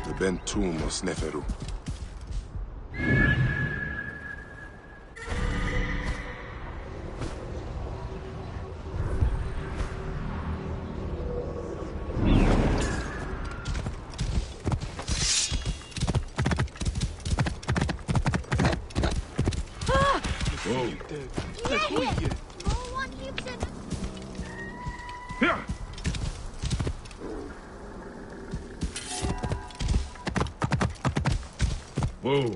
The bent tomb of Sneferu. Whoa.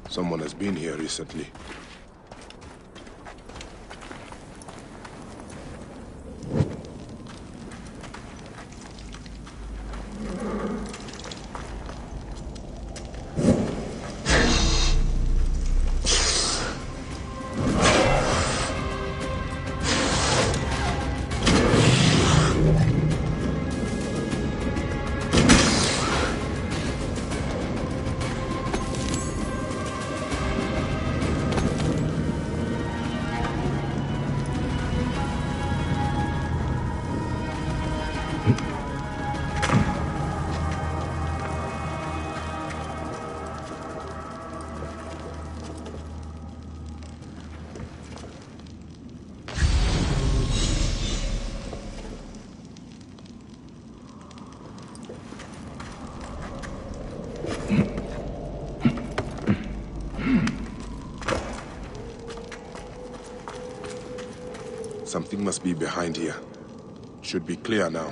Someone has been here recently. Something must be behind here. Should be clear now.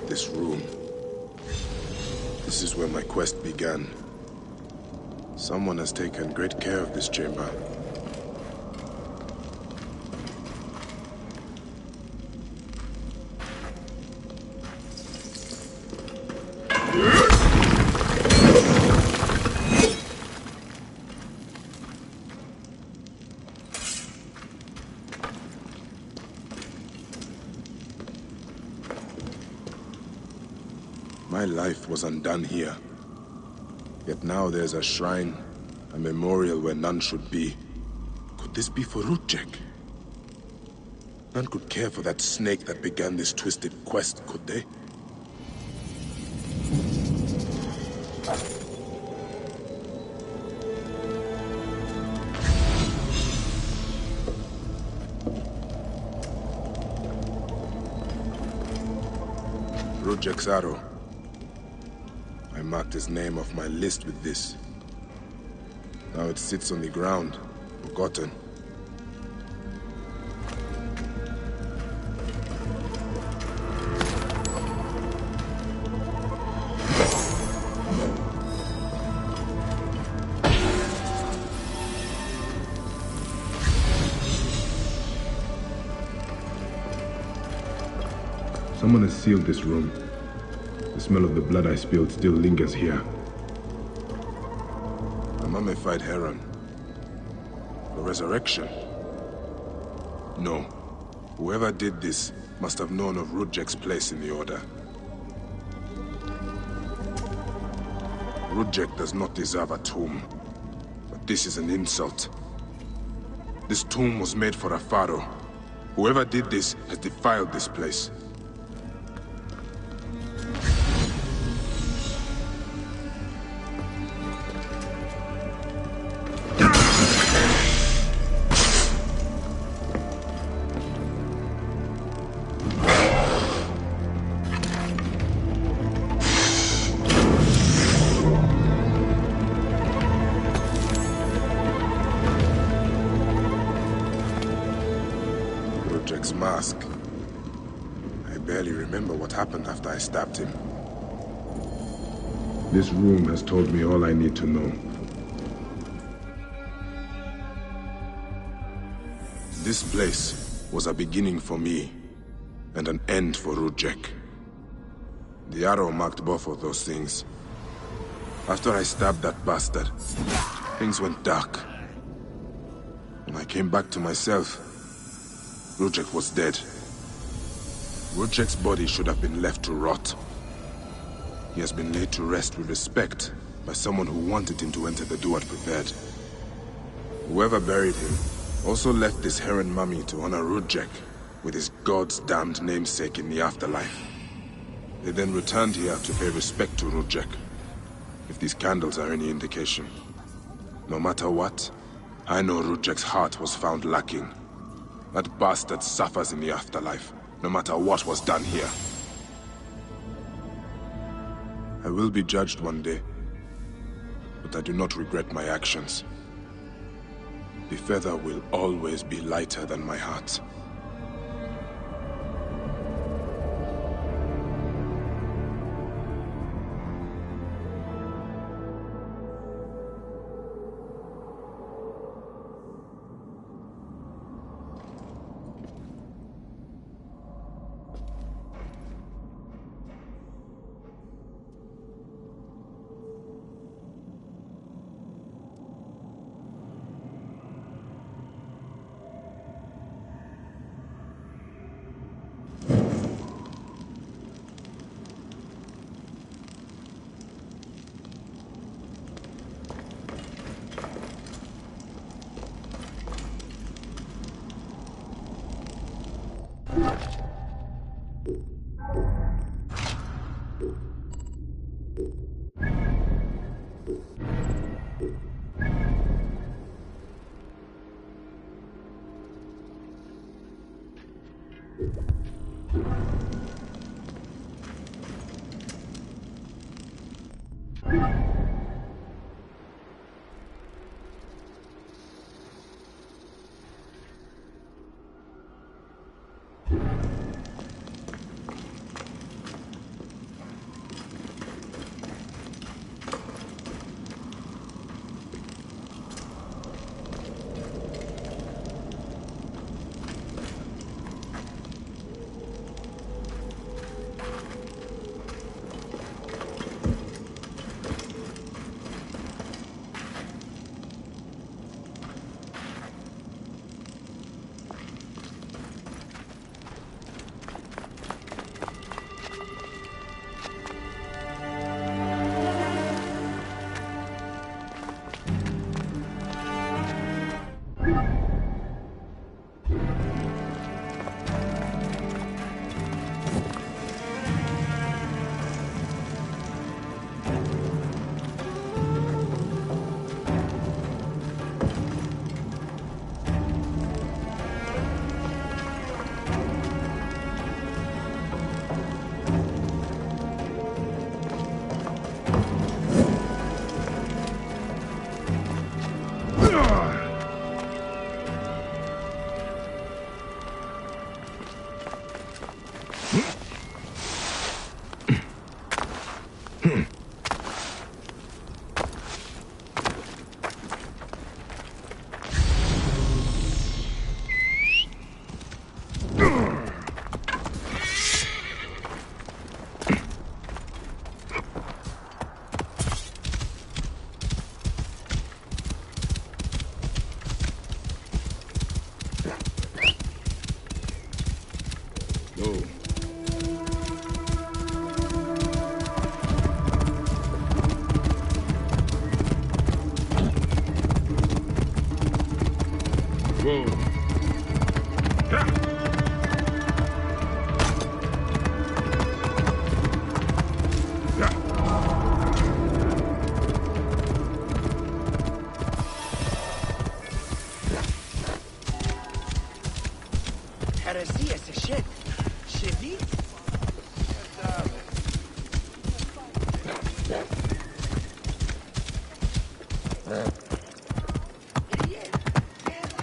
This room. This is where my quest began. Someone has taken great care of this chamber. My life was undone here. Yet now there's a shrine, a memorial where none should be. Could this be for Rudjek? None could care for that snake that began this twisted quest, could they? Rudjek's arrow. I marked his name off my list with this. Now it sits on the ground, forgotten. Someone has sealed this room. The smell of the blood I spilled still lingers here. A mummified heron. A resurrection? No. Whoever did this must have known of Rudjek's place in the Order. Rudjek does not deserve a tomb. But this is an insult. This tomb was made for a pharaoh. Whoever did this has defiled this place. Mask. I barely remember what happened after I stabbed him. This room has told me all I need to know. This place was a beginning for me, and an end for Rudjek. The arrow marked both of those things. After I stabbed that bastard, things went dark. When I came back to myself, Rudjek was dead. Rudjek's body should have been left to rot. He has been laid to rest with respect by someone who wanted him to enter the Duat prepared. Whoever buried him also left this heron mummy to honor Rudjek with his god's damned namesake in the afterlife. They then returned here to pay respect to Rudjek. If these candles are any indication. No matter what, I know Rudjek's heart was found lacking. That bastard suffers in the afterlife, no matter what was done here. I will be judged one day, but I do not regret my actions. The feather will always be lighter than my heart.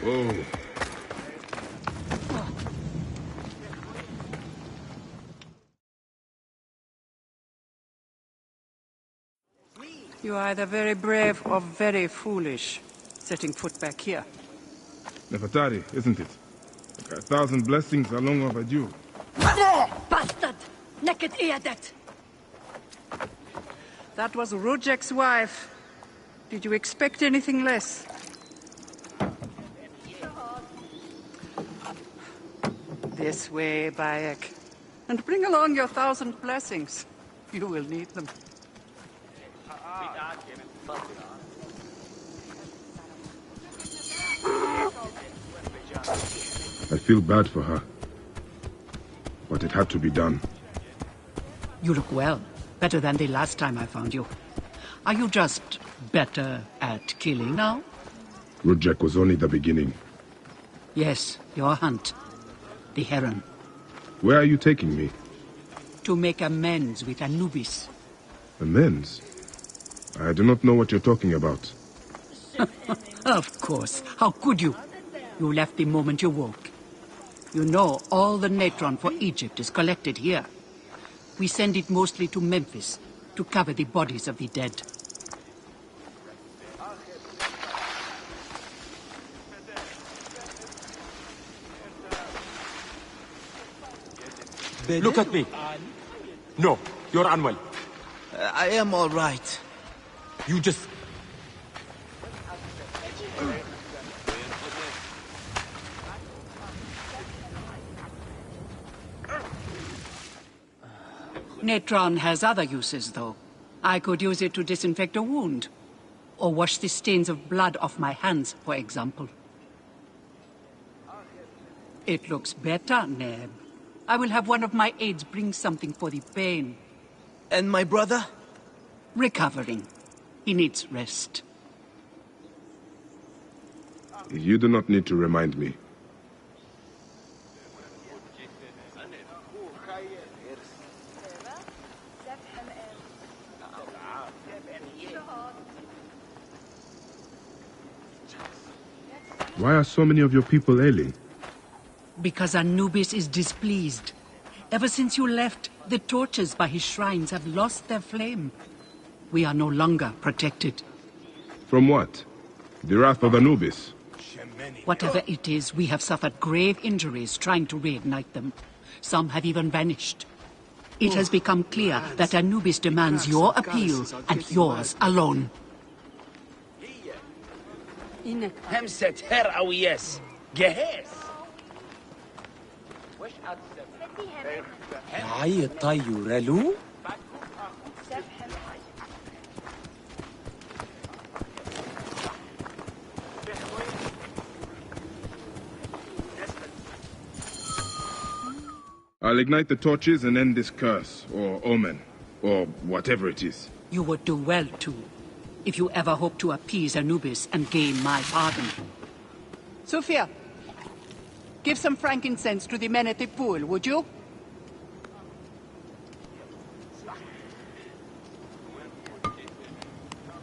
Whoa. You are either very brave or very foolish, setting foot back here. Nefertari, isn't it? 1,000 blessings are long overdue. Bastard! Naked Eadet! That was Rudjek's wife. Did you expect anything less? This way, Bayek. And bring along your 1,000 blessings. You will need them. I feel bad for her. it had to be done. You look well. Better than the last time I found you. Are you just better at killing now? Rudjek was only the beginning. Yes, your hunt. The Heron. Where are you taking me? To make amends with Anubis. Amends? I do not know what you're talking about. Of course. How could you? You left the moment you woke. You know all the natron for Egypt is collected here. We send it mostly to Memphis to cover the bodies of the dead. Look at me. No, you're unwell. I am all right. You just... Natron has other uses, though. I could use it to disinfect a wound. Or wash the stains of blood off my hands, for example. It looks better, Neb. I will have one of my aides bring something for the pain. And my brother? Recovering. He needs rest. You do not need to remind me. Why are so many of your people ailing? Because Anubis is displeased. Ever since you left, the torches by his shrines have lost their flame. We are no longer protected. From what? The wrath of Anubis? Whatever it is, we have suffered grave injuries trying to reignite them. Some have even vanished. It has become clear that Anubis demands your appeal and yours alone. همسة هر أو يس جهاز هاي الطيور له؟ I'll ignite the torches and end this curse, or omen, or whatever it is. You would do well to, if you ever hope to appease Anubis and gain my pardon. Sophia, give some frankincense to the men at the pool, would you?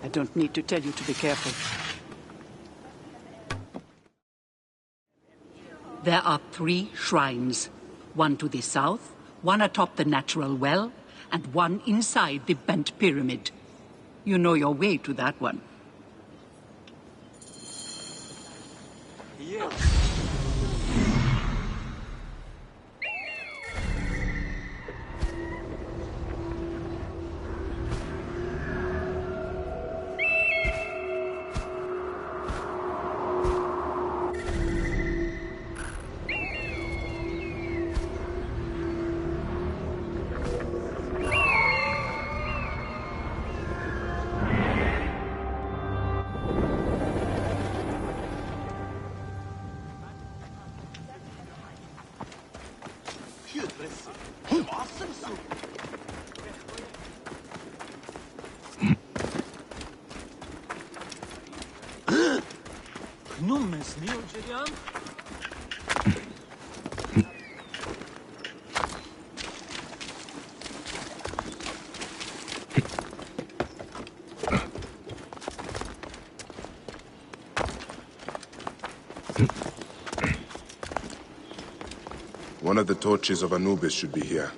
I don't need to tell you to be careful. There are 3 shrines. One to the south, one atop the natural well, and one inside the bent pyramid. You know your way to that one. One of the torches of Anubis should be here.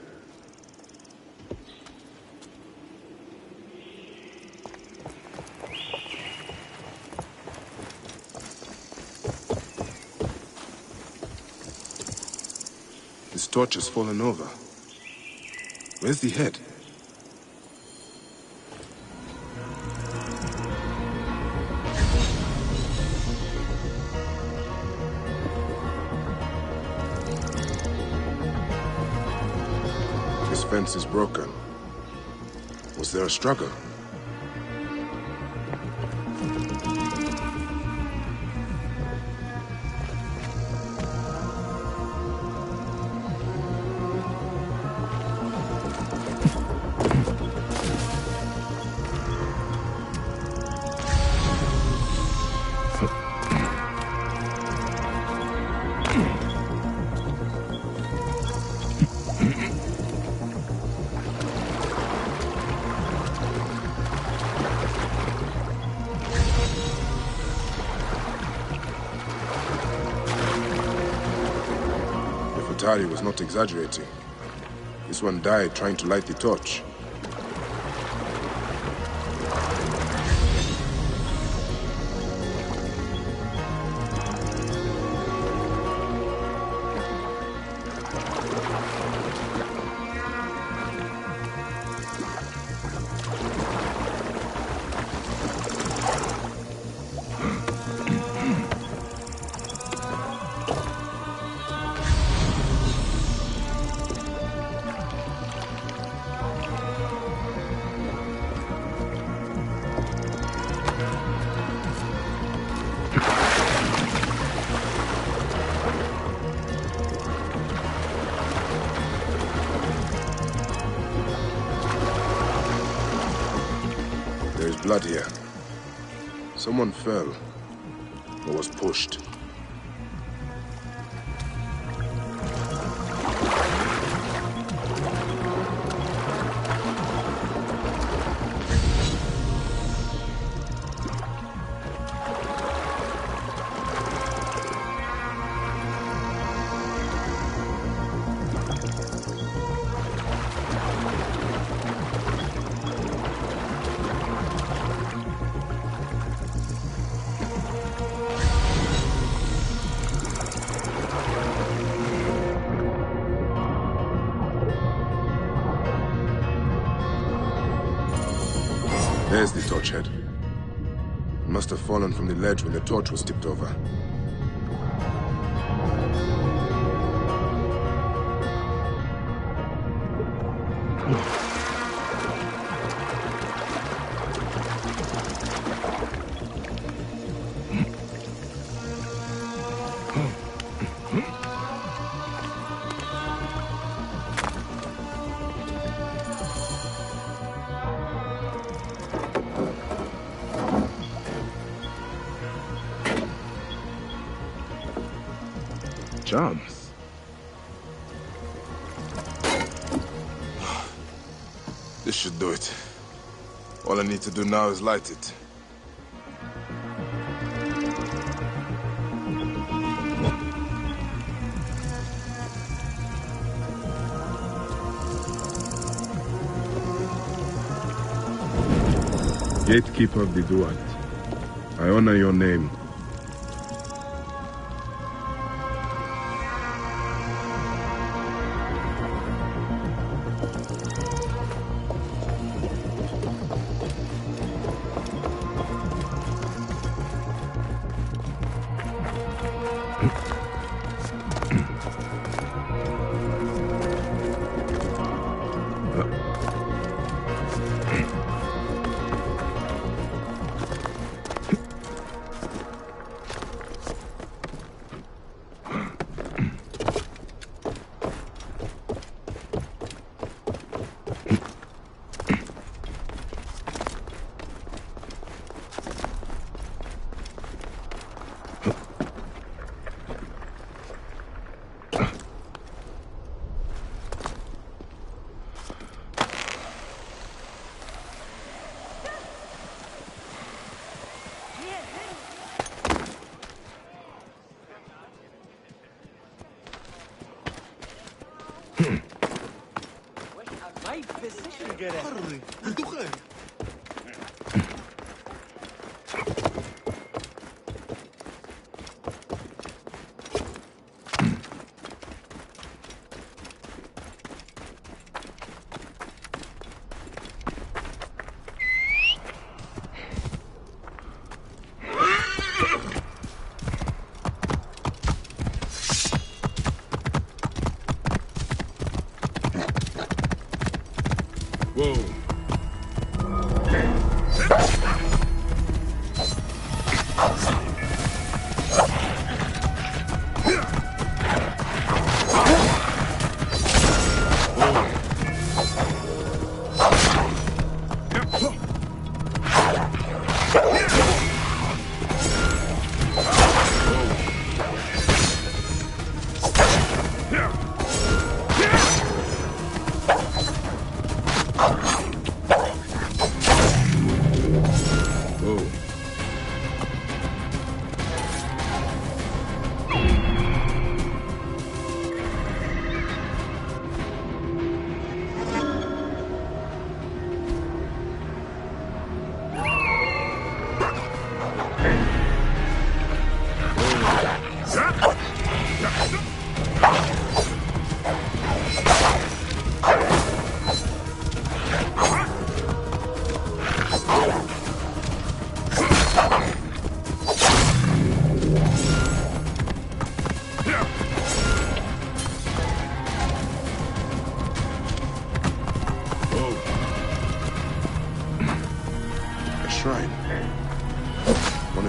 This torch has fallen over. Where's the head? This fence is broken. Was there a struggle? Atari was not exaggerating. This one died trying to light the torch. There's blood here. Someone fell or was pushed. There's the torch head. It must have fallen from the ledge when the torch was tipped over. Charms. This should do it. All I need to do now is light it. Gatekeeper of the Duat, I honor your name. Whoa.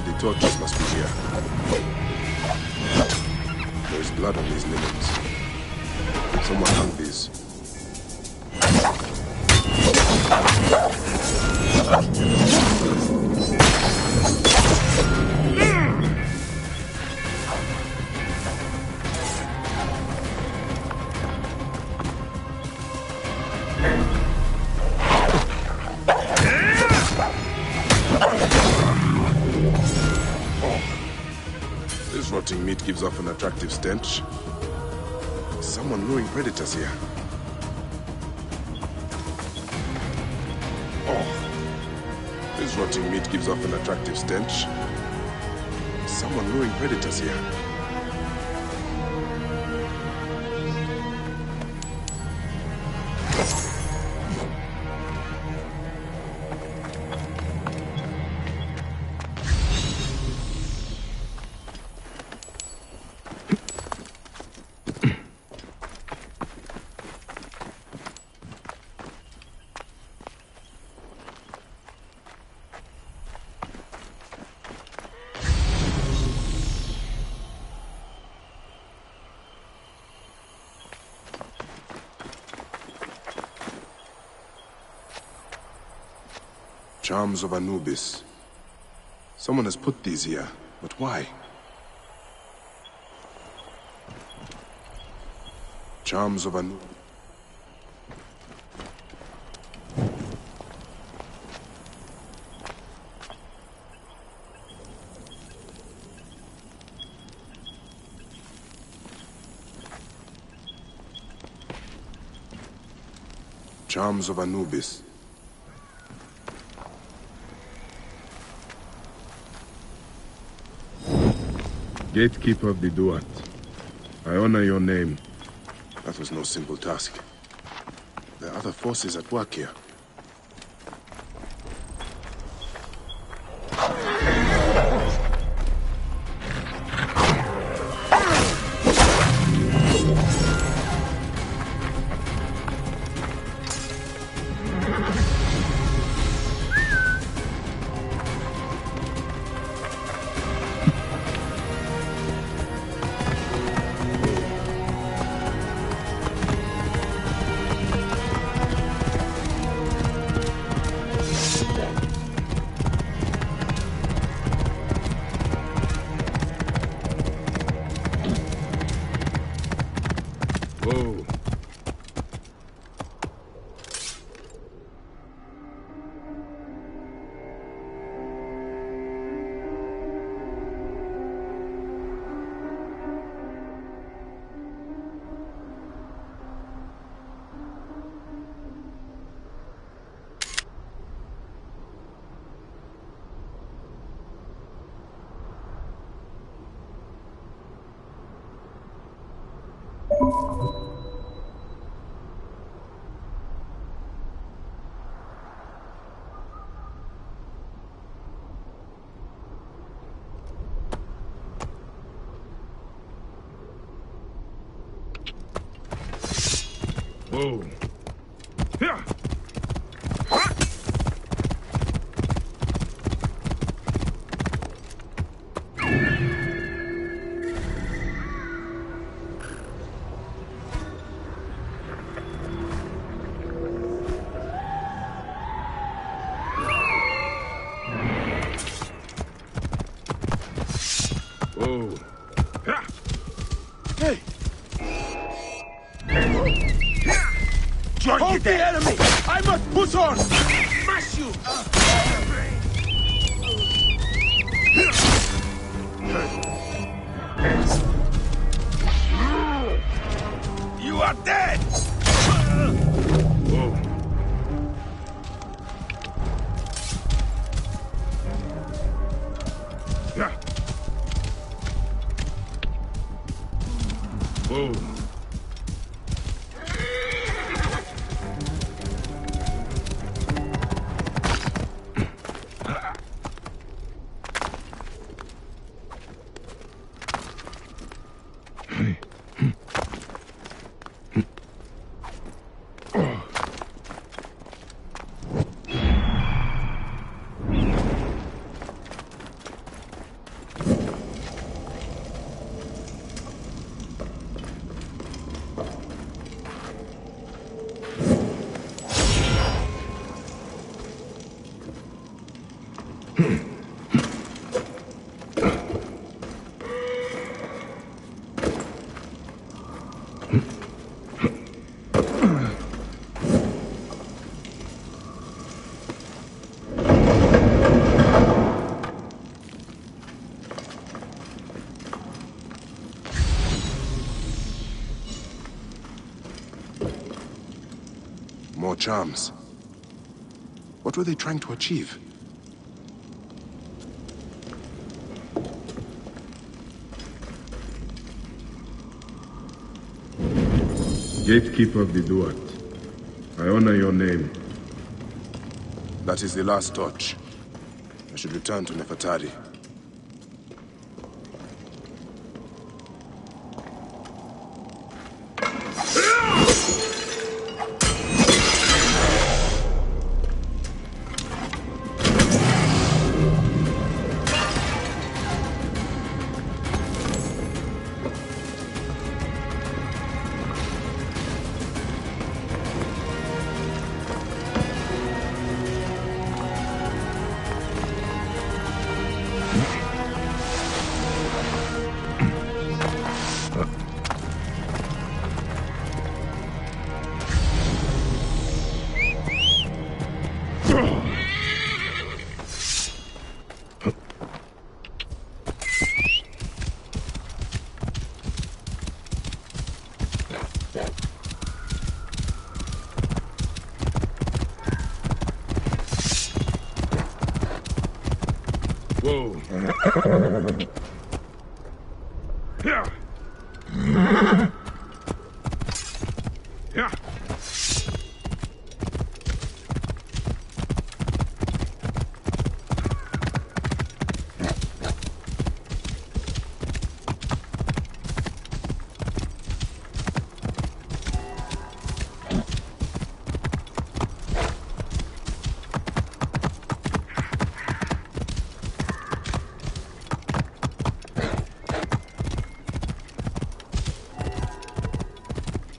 the torches must be here. There is blood on these linens. Someone hung these. This rotting meat gives off an attractive stench. Someone luring predators here. This rotting meat gives off an attractive stench. Someone luring predators here. Charms of Anubis. Someone has put these here, but why? Charms of Anubis. Charms of Anubis. Gatekeeper of the Duat, I honor your name. That was no simple task. There are other forces at work here. Whoa. Whoa. Yeah. Whoa. Yeah. Hey! Hold the enemy! I must push on! Smash you! You are dead! Whoa. Yeah. Whoa. charms. What were they trying to achieve? Gatekeeper of the Duat, I honor your name. That is the last torch. I should return to Nefertari. Whoa. Yeah. Yeah.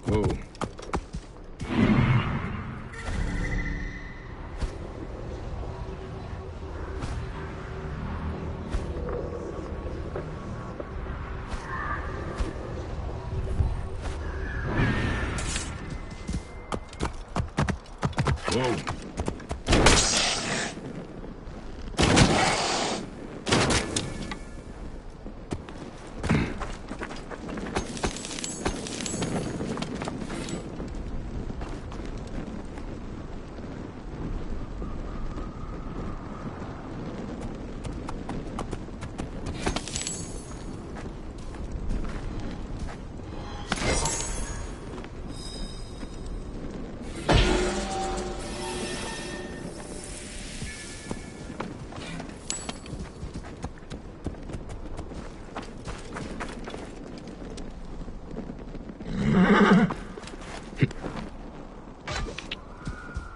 Whoa. Whoa.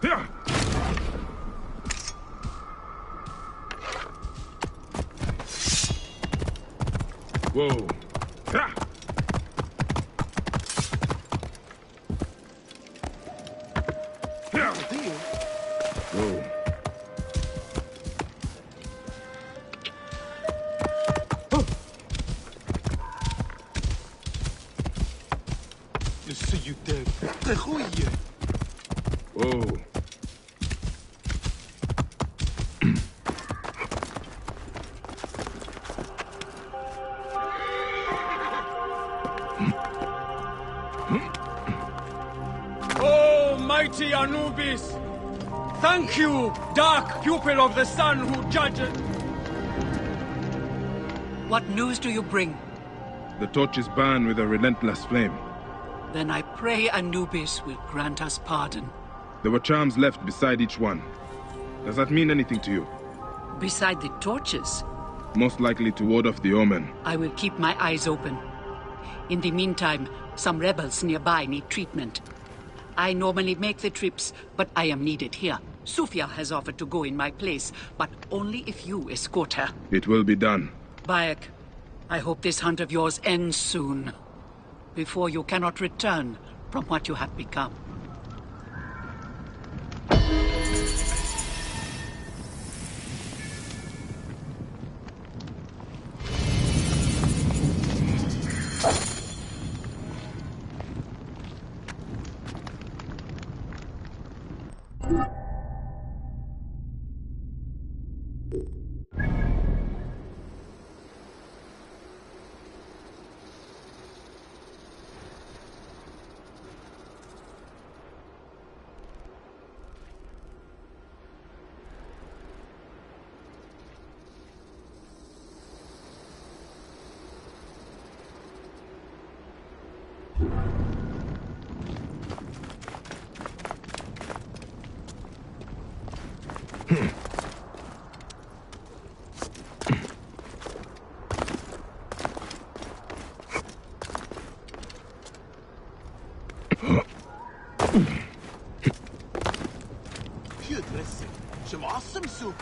Yeah. Whoa. Yeah. Yeah. Whoa. You see you dead. Whoa. Oh, mighty Anubis! Thank you, dark pupil of the sun who judges. What news do you bring? The torch is burned with a relentless flame. Then I pray Anubis will grant us pardon. There were charms left beside each one. Does that mean anything to you? Beside the torches, Most likely to ward off the omen. I will keep my eyes open. In the meantime, some rebels nearby need treatment. I normally make the trips, but I am needed here. Sufia has offered to go in my place, but only if you escort her. It will be done. Bayek, I hope this hunt of yours ends soon, before you cannot return from what you have become. Simsu.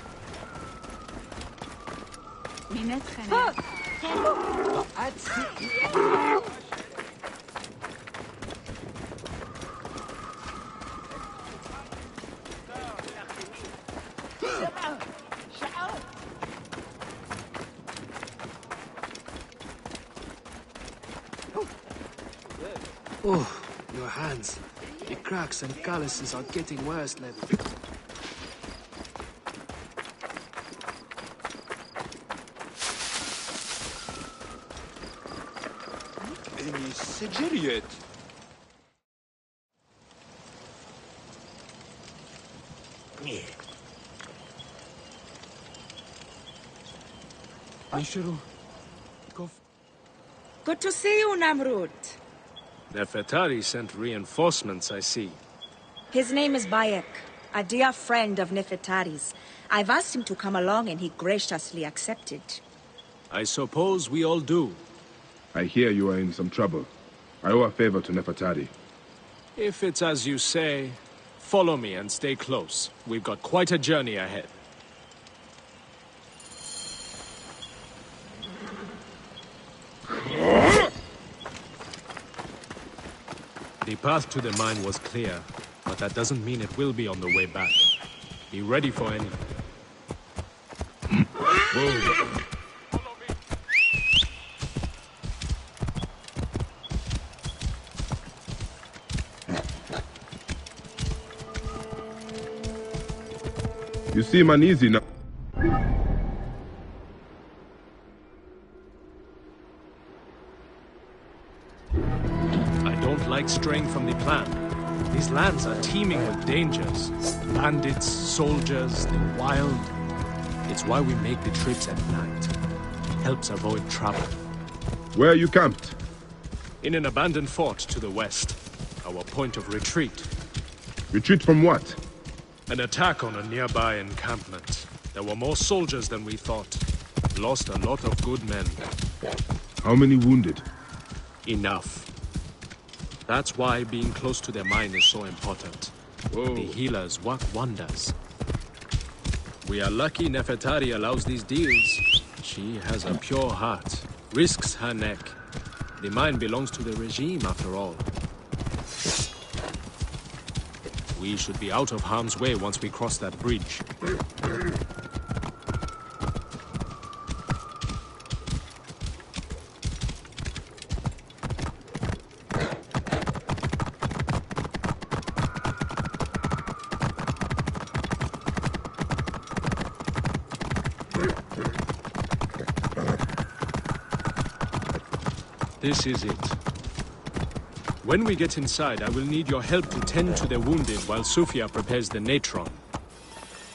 Oh, your hands. The cracks and calluses are getting worse, Levi. سجليت. Good to see you, Namrud. Nefertari sent reinforcements, I see. His name is Bayek, a dear friend of Nefertari's. I've asked him to come along and he graciously accepted. I suppose we all do. I hear you are in some trouble. I owe a favor to Nefertari. If it's as you say, follow me and stay close. We've got quite a journey ahead. The path to the mine was clear, but that doesn't mean it will be on the way back. Be ready for anything. Whoa. You seem uneasy now. I don't like straying from the plan. These lands are teeming with dangers. Bandits, soldiers, the wild. It's why we make the trips at night. Helps avoid trouble. Where are you camped? In an abandoned fort to the west. Our point of retreat. Retreat from what? An attack on a nearby encampment. There were more soldiers than we thought. Lost a lot of good men. How many wounded? Enough. That's why being close to the mine is so important. Whoa. The healers work wonders. We are lucky Nefertari allows these deals. She has a pure heart. Risks her neck. The mine belongs to the regime after all. We should be out of harm's way once we cross that bridge. This is it. When we get inside, I will need your help to tend to the wounded while Sufia prepares the natron.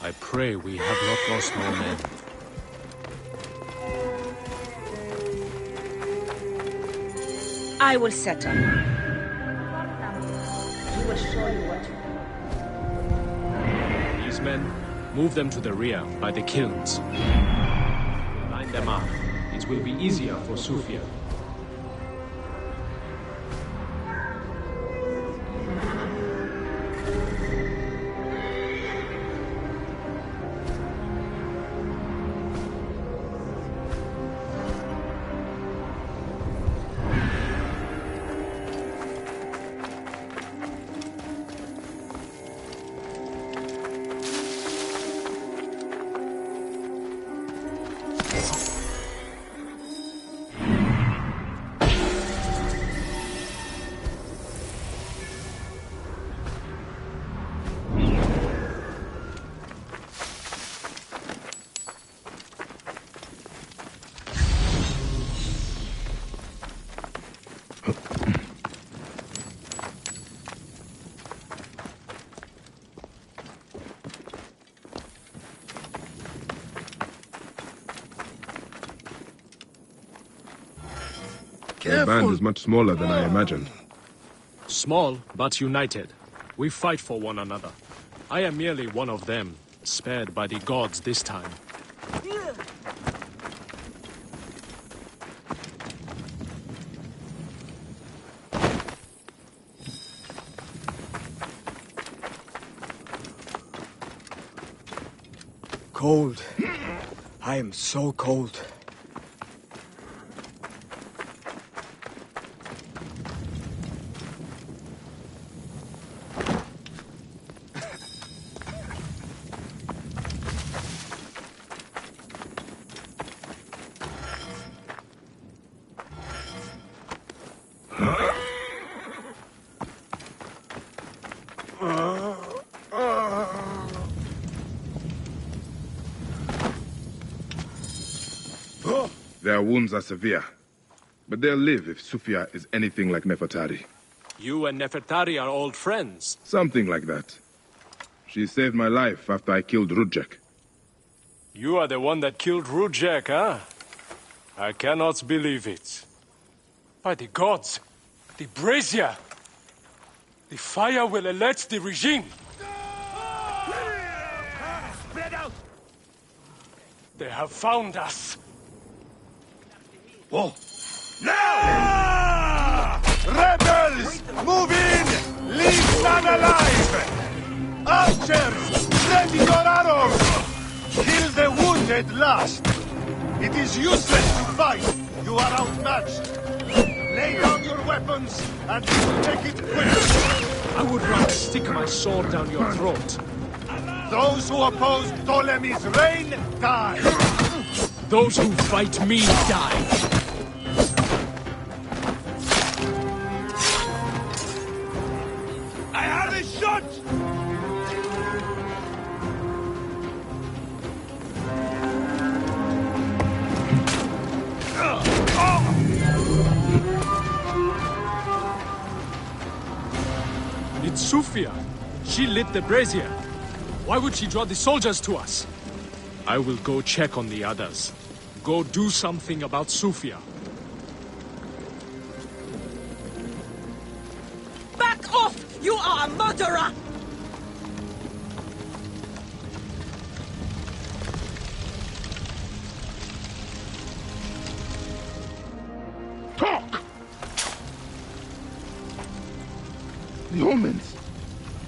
I pray we have not lost more men. I will settle. He will show you what to do. These men, move them to the rear, by the kilns. Line them up. It will be easier for Sufia. The band is much smaller than I imagined. Small, but united. We fight for one another. I am merely one of them, spared by the gods this time. cold. I am so cold. Their wounds are severe, but they'll live if Sufia is anything like Nefertari. You and Nefertari are old friends. Something like that. She saved my life after I killed Rudjek. You are the one that killed Rudjek, huh? I cannot believe it. By the gods, the brazier! The fire will alert the regime! Spread out! They have found us! Whoa! Now! Rebels! Move in! Leave none alive! Archers! Ready your arrows! Kill the wounded last! It is useless to fight! You are outmatched! Lay down your weapons and take it quick! I would rather stick my sword down your throat. Those who oppose Ptolemy's reign die! Those who fight me die! I have a shot! It's Sufia. She lit the brazier. Why would she draw the soldiers to us? I will go check on the others. Go do something about Sufia. Back off! You are a murderer! Talk! The omens.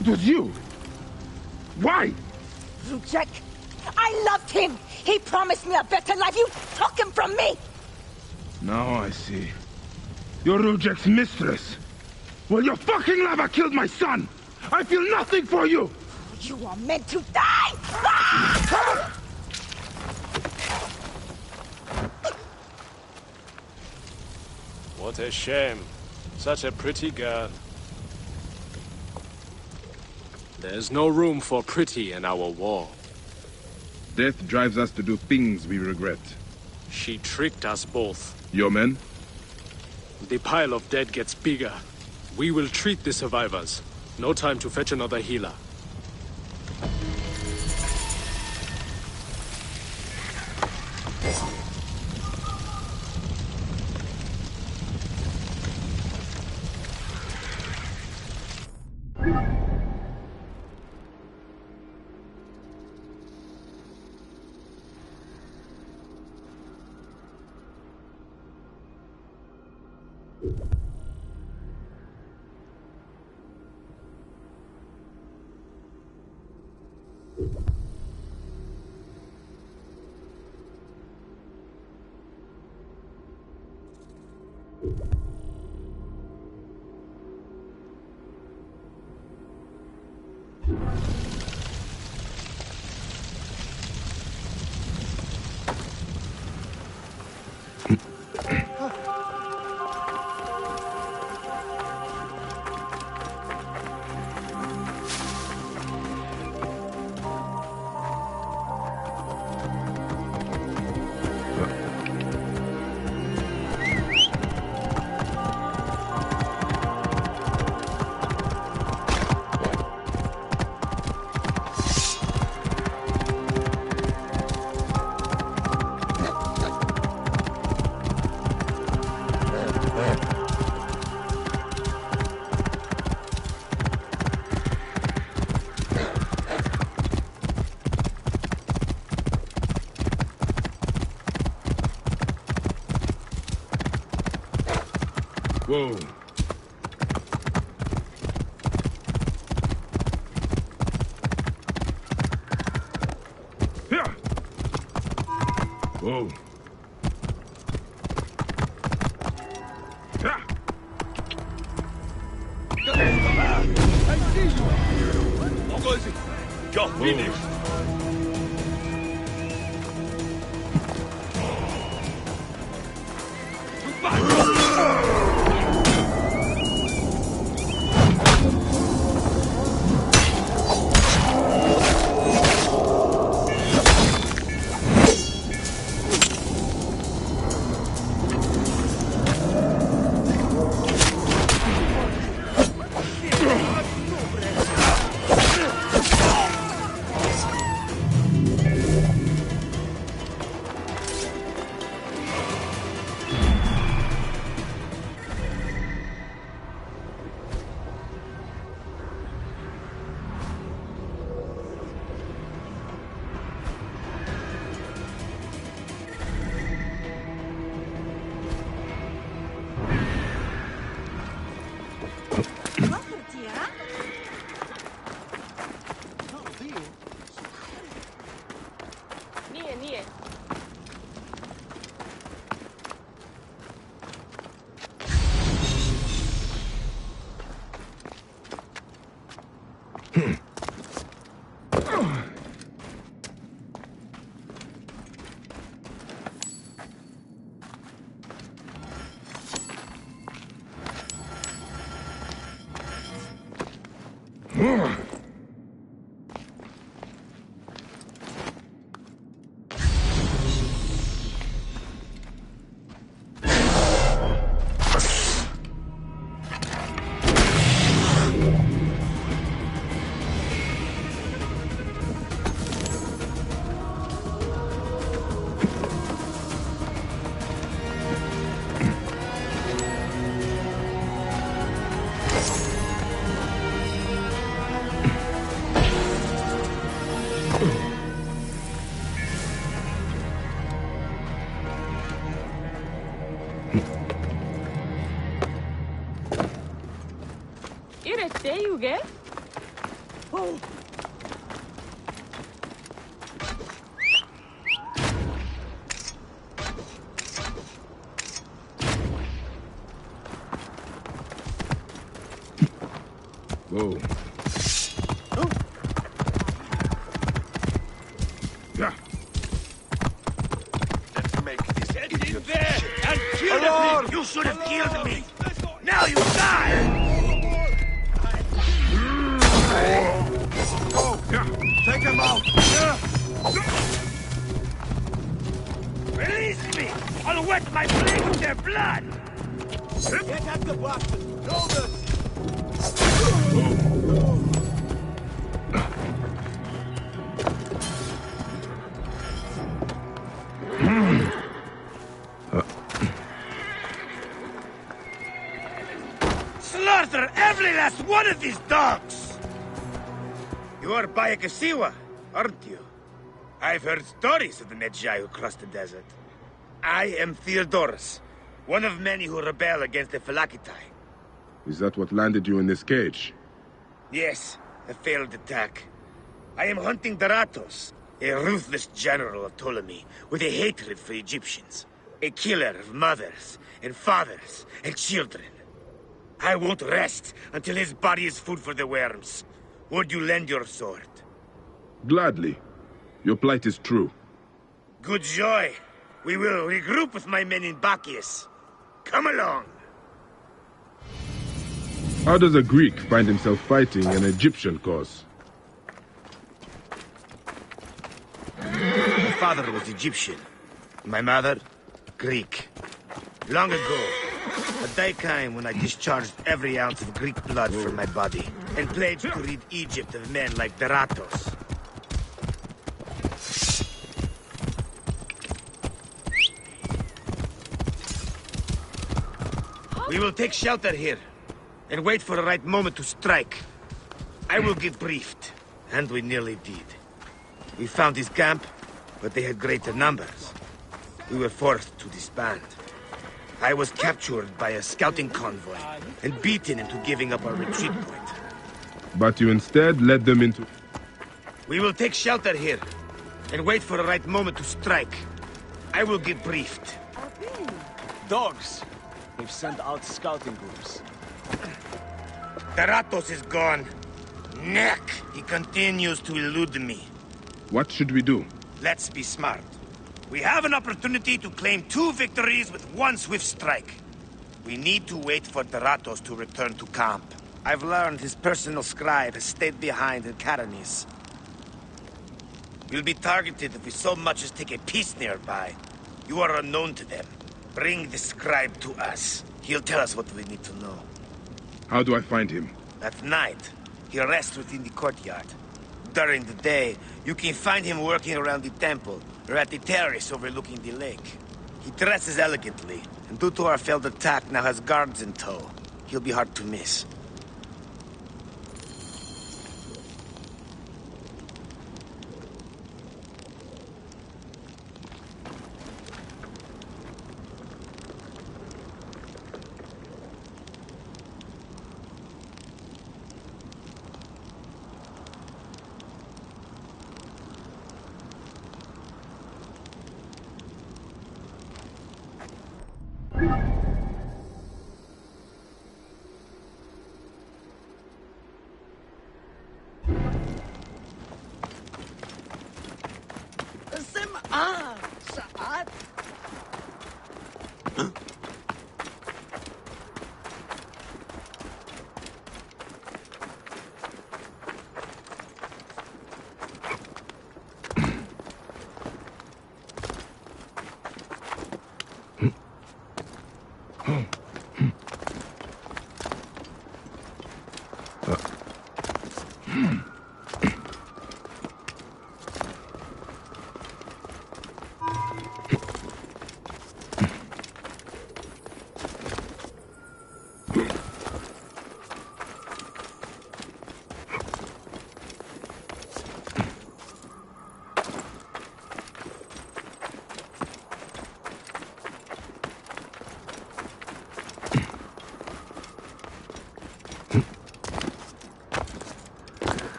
It was you. Why? Rudjek, I loved him! He promised me a better life! You took him from me! Now I see. You're Rudjek's mistress. Well, your fucking lover killed my son! I feel nothing for you! You are meant to die! Ah! What a shame. Such a pretty girl. There's no room for pretty in our war. Death drives us to do things we regret. She tricked us both. Your men? The pile of dead gets bigger. We will treat the survivors. No time to fetch another healer. Whoa. Here! Whoa. Ah! I see you! Ogozi, you're finished! Whoa. Yeah. Let's make this Get in idiot there shit. and kill Alone! the You should have killed me! Now you die! Go! Take him out! Release me! I'll wet my blade with their blood! Get at the bastard! Hold it! Slaughter every last one of these dogs! You are Bayekasiwa, aren't you? I've heard stories of the Medjay who crossed the desert. I am Theodorus, one of many who rebel against the Phylakitai. Is that what landed you in this cage? Yes, a failed attack. I am hunting Daratos, a ruthless general of Ptolemy with a hatred for Egyptians. A killer of mothers and fathers and children. I won't rest until his body is food for the worms. Would you lend your sword? Gladly. Your plight is true. Good joy. We will regroup with my men in Bacchius. Come along. How does a Greek find himself fighting an Egyptian cause? My father was Egyptian. My mother, Greek. Long ago, a day came when I discharged every ounce of Greek blood from my body and pledged to rid Egypt of men like Daratos. We will take shelter here and wait for the right moment to strike. I will get briefed, and we nearly did. We found his camp, but they had greater numbers. We were forced to disband. I was captured by a scouting convoy and beaten into giving up our retreat point. But you instead led them into... We will take shelter here and wait for the right moment to strike. I will get briefed. Dogs. They've sent out scouting groups. Taratos is gone. Neck! He continues to elude me. What should we do? Let's be smart. We have an opportunity to claim 2 victories with 1 swift strike. We need to wait for Taratos to return to camp. I've learned his personal scribe has stayed behind in Karanis. We'll be targeted if we so much as take a piece nearby. You are unknown to them. Bring the scribe to us. He'll tell us what we need to know. How do I find him? At night, he rests within the courtyard. During the day, you can find him working around the temple, or at the terrace overlooking the lake. He dresses elegantly, and due to our failed attack, now has guards in tow. He'll be hard to miss.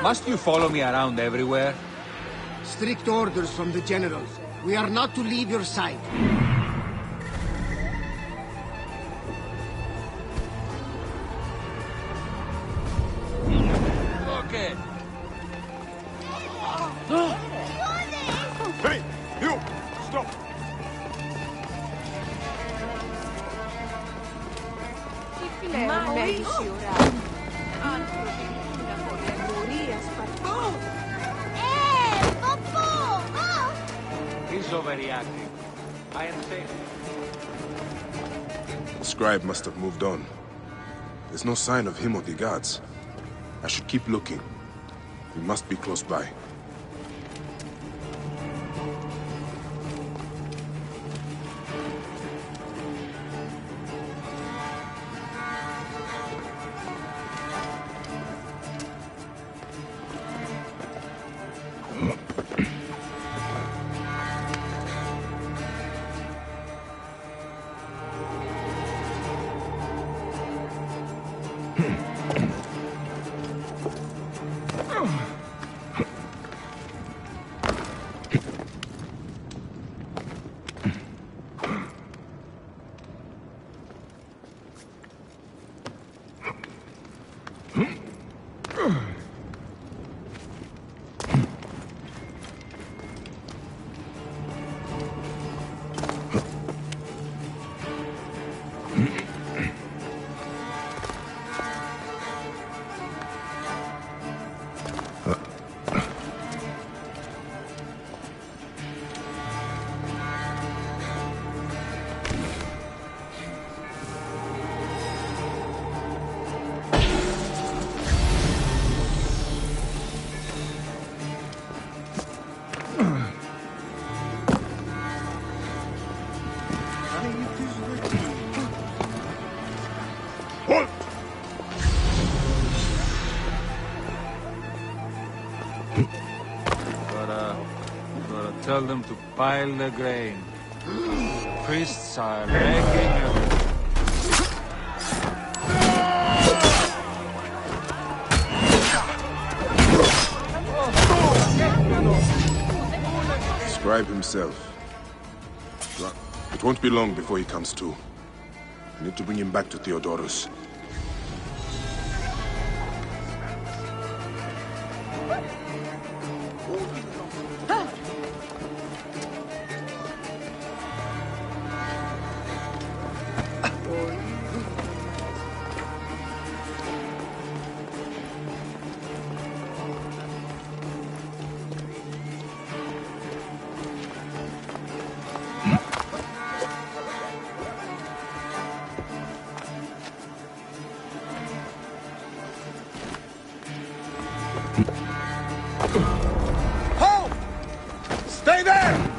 Must you follow me around everywhere? Strict orders from the generals. We are not to leave your side. Okay. Hey, you! Stop! He's overreacting. I am safe. The scribe must have moved on. There's no sign of him or the guards. I should keep looking. He must be close by. tell them to pile the grain. Priests are wrecking everything. Scribe himself. It won't be long before he comes to. I need to bring him back to Theodorus. Halt! Stay there!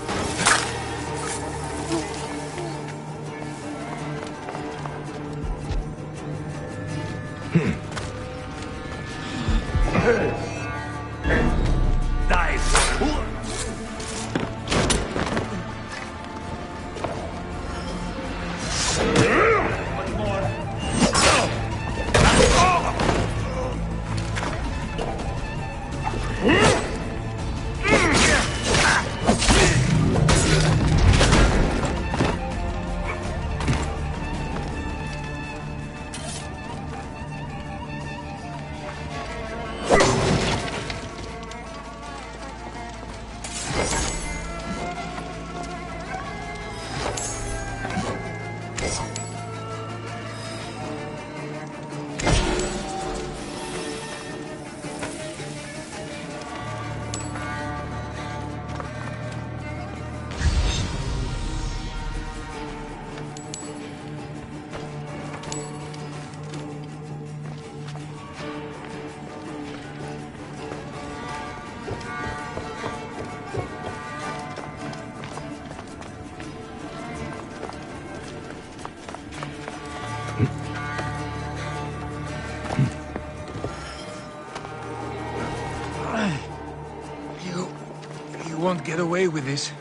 You won't get away with this.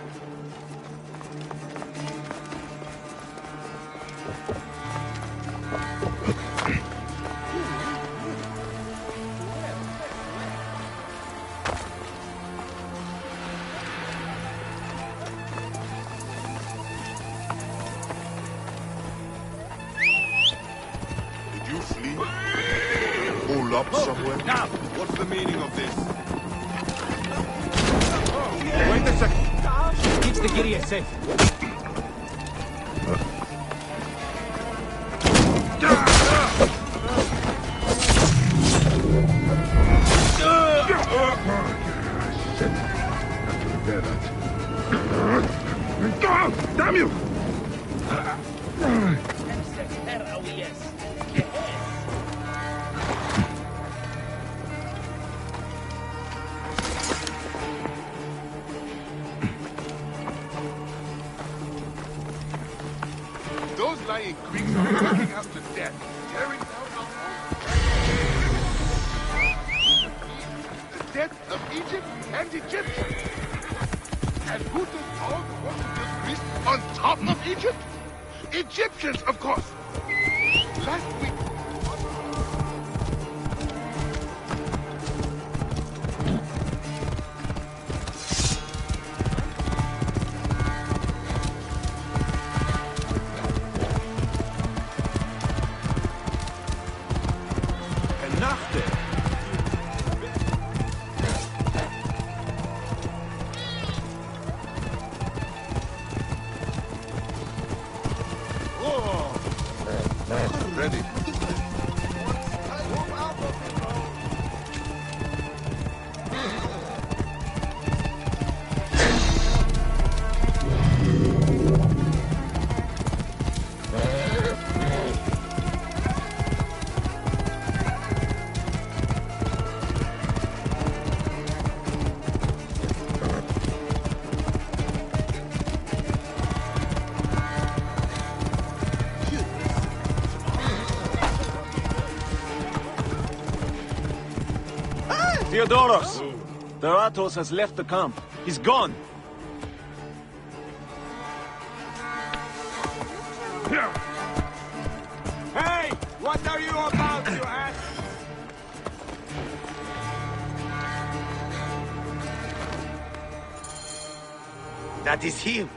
Did you flee? Hole up somewhere? Now! What's the meaning of this? Wait a second. Keeps the Gideon safe. Damn you! Those lying Greeks are working us to death, tearing down our home. The death of Egypt and Egyptians. And who does all the work to build Greece on top of Egypt? Egyptians, of course. Last week. Ready. Theodoros! Deratos has left the camp. He's gone. Hey! What are you about, you ass? That is him.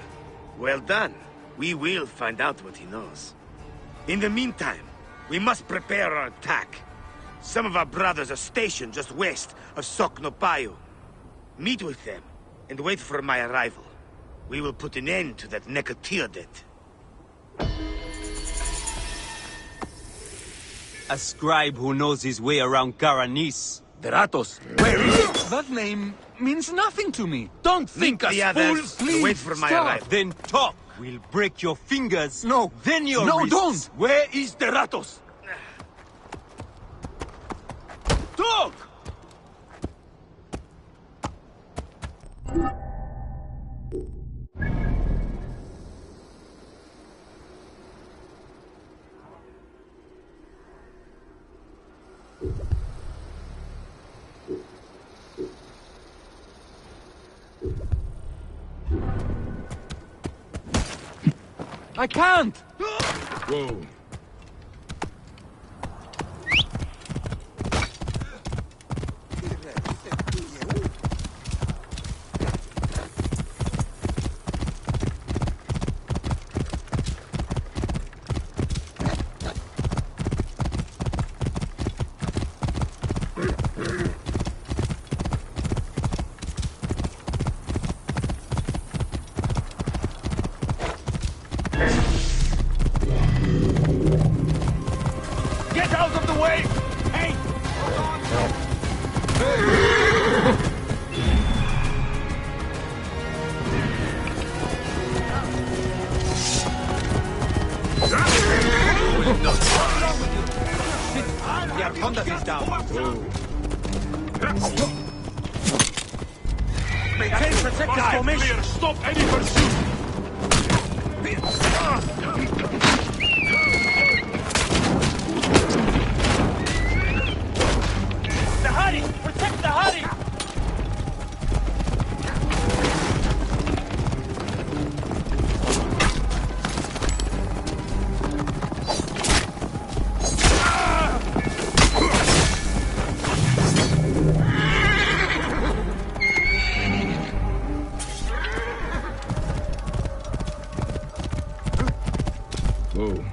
Well done. We will find out what he knows. In the meantime, we must prepare our attack. Some of our brothers are stationed just west of Soknopayu. Meet with them, and wait for my arrival. We will put an end to that Nekatiodet. A scribe who knows his way around Karanis. Deratos, where is it? That name means nothing to me. Don't think us the others, fools, please. wait for my Stop. arrival. Then talk. We'll break your fingers. No. Then your No, wrists. don't. Where is Deratos? Talk! I can't! Whoa. Get out of the way! Hey! The Arcondas is down. Maintain protected formation! Stop any pursuit! The Hari! Protect the Hari! Whoa.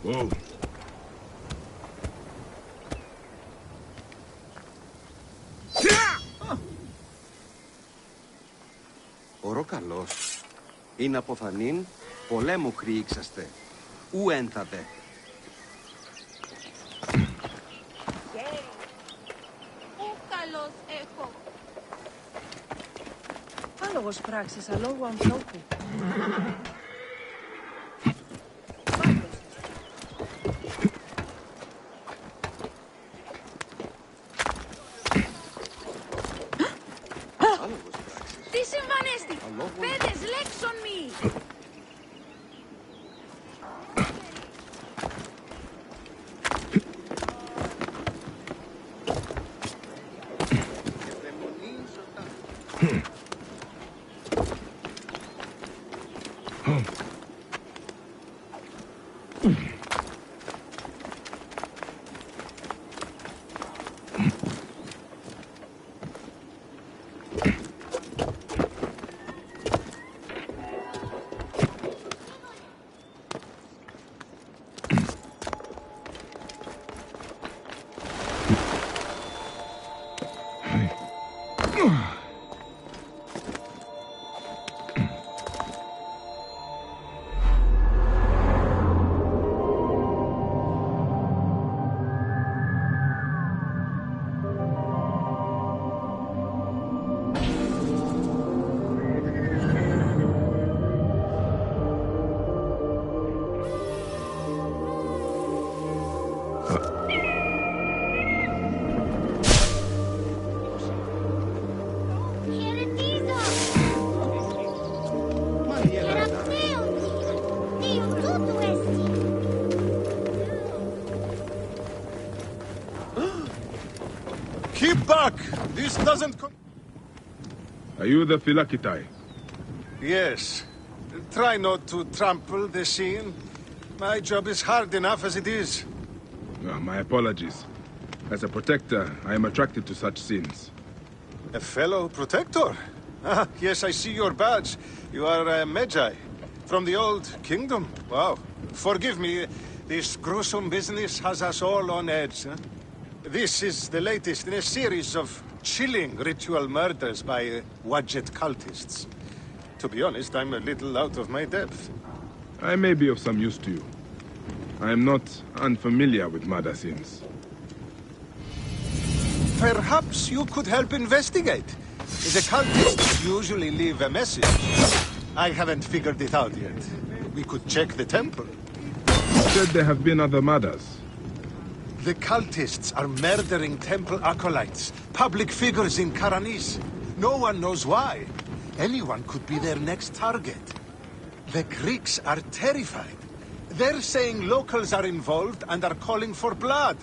Whoa. Οροκαλός. Είναι αποθανήν, πολέμου χρήξαστε. Ου ένθατε. Καλώς έχω. Άλογος πράξης, αλόγου ανθρώπου. Τι συμβανέστη! Πέδες, λέξον μη! Keep back! This doesn't... Are you the Philakitai? Yes. Try not to trample the scene. My job is hard enough as it is. My apologies. As a protector, I am attracted to such scenes. A fellow protector? Ah, yes, I see your badge. You are a Magi. From the old kingdom. Wow. Forgive me, this gruesome business has us all on edge. Huh? This is the latest in a series of chilling ritual murders by Wadjet cultists. To be honest, I'm a little out of my depth. I may be of some use to you. I am not unfamiliar with murder scenes. Perhaps you could help investigate. The cultists usually leave a message. I haven't figured it out yet. We could check the temple. You said there have been other murders. The cultists are murdering temple acolytes, public figures in Karanis. No one knows why. Anyone could be their next target. The Greeks are terrified. They're saying locals are involved and are calling for blood.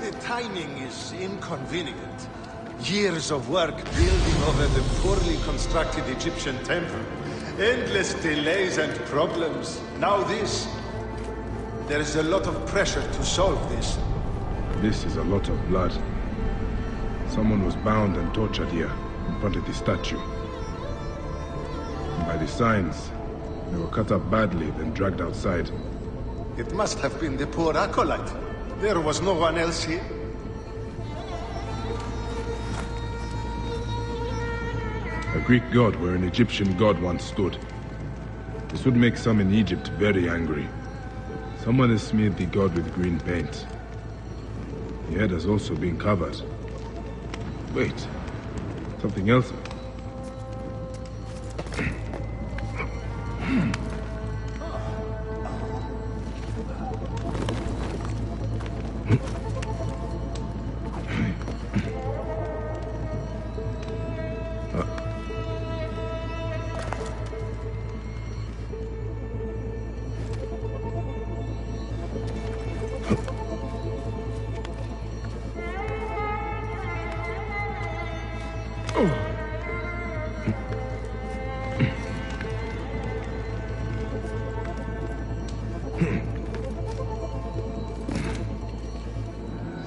The timing is inconvenient. Years of work building over the poorly constructed Egyptian temple. Endless delays and problems. Now this. There is a lot of pressure to solve this. This is a lot of blood. Someone was bound and tortured here, in front of the statue. And by the signs, they were cut up badly, then dragged outside. It must have been the poor acolyte. There was no one else here. A Greek god where an Egyptian god once stood. This would make some in Egypt very angry. Someone has smeared the god with green paint. The head has also been covered. Wait, something else.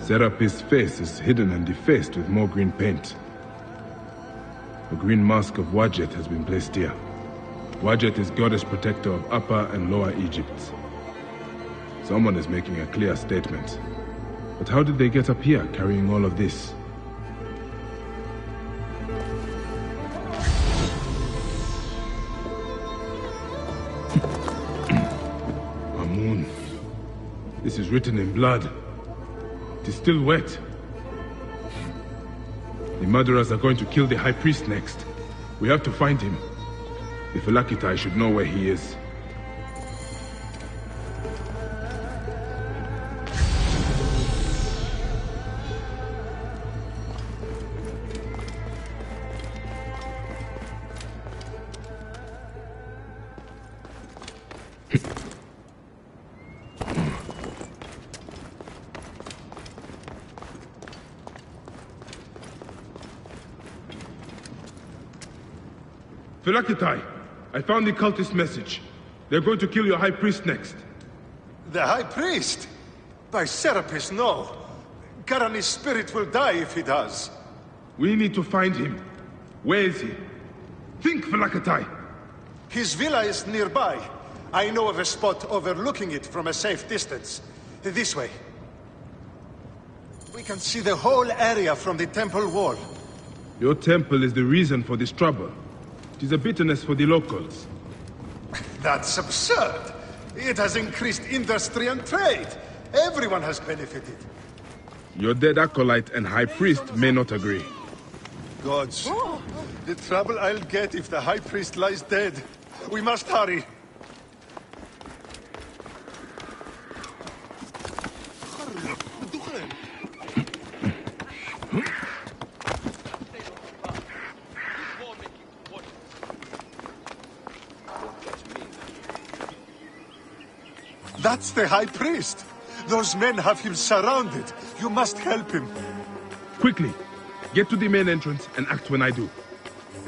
Serapis' face is hidden and defaced with more green paint. A green mask of Wadjet has been placed here. Wadjet is goddess protector of Upper and Lower Egypt. Someone is making a clear statement. But how did they get up here carrying all of this? Amun. This is written in blood. It is still wet. The murderers are going to kill the High Priest next. We have to find him. The Philakitai should know where he is. Philakitai, I found the cultist message. They're going to kill your high priest next. The high priest? By Serapis, no. Karani's spirit will die if he does. We need to find him. Where is he? Think, Philakitai! His villa is nearby. I know of a spot overlooking it from a safe distance. This way. We can see the whole area from the temple wall. Your temple is the reason for this trouble. It is a bitterness for the locals. That's absurd. It has increased industry and trade. Everyone has benefited. Your dead acolyte and high priest may not agree. Gods. The trouble I'll get if the high priest lies dead. We must hurry. That's the high priest. Those men have him surrounded. You must help him. Quickly, get to the main entrance and act when I do.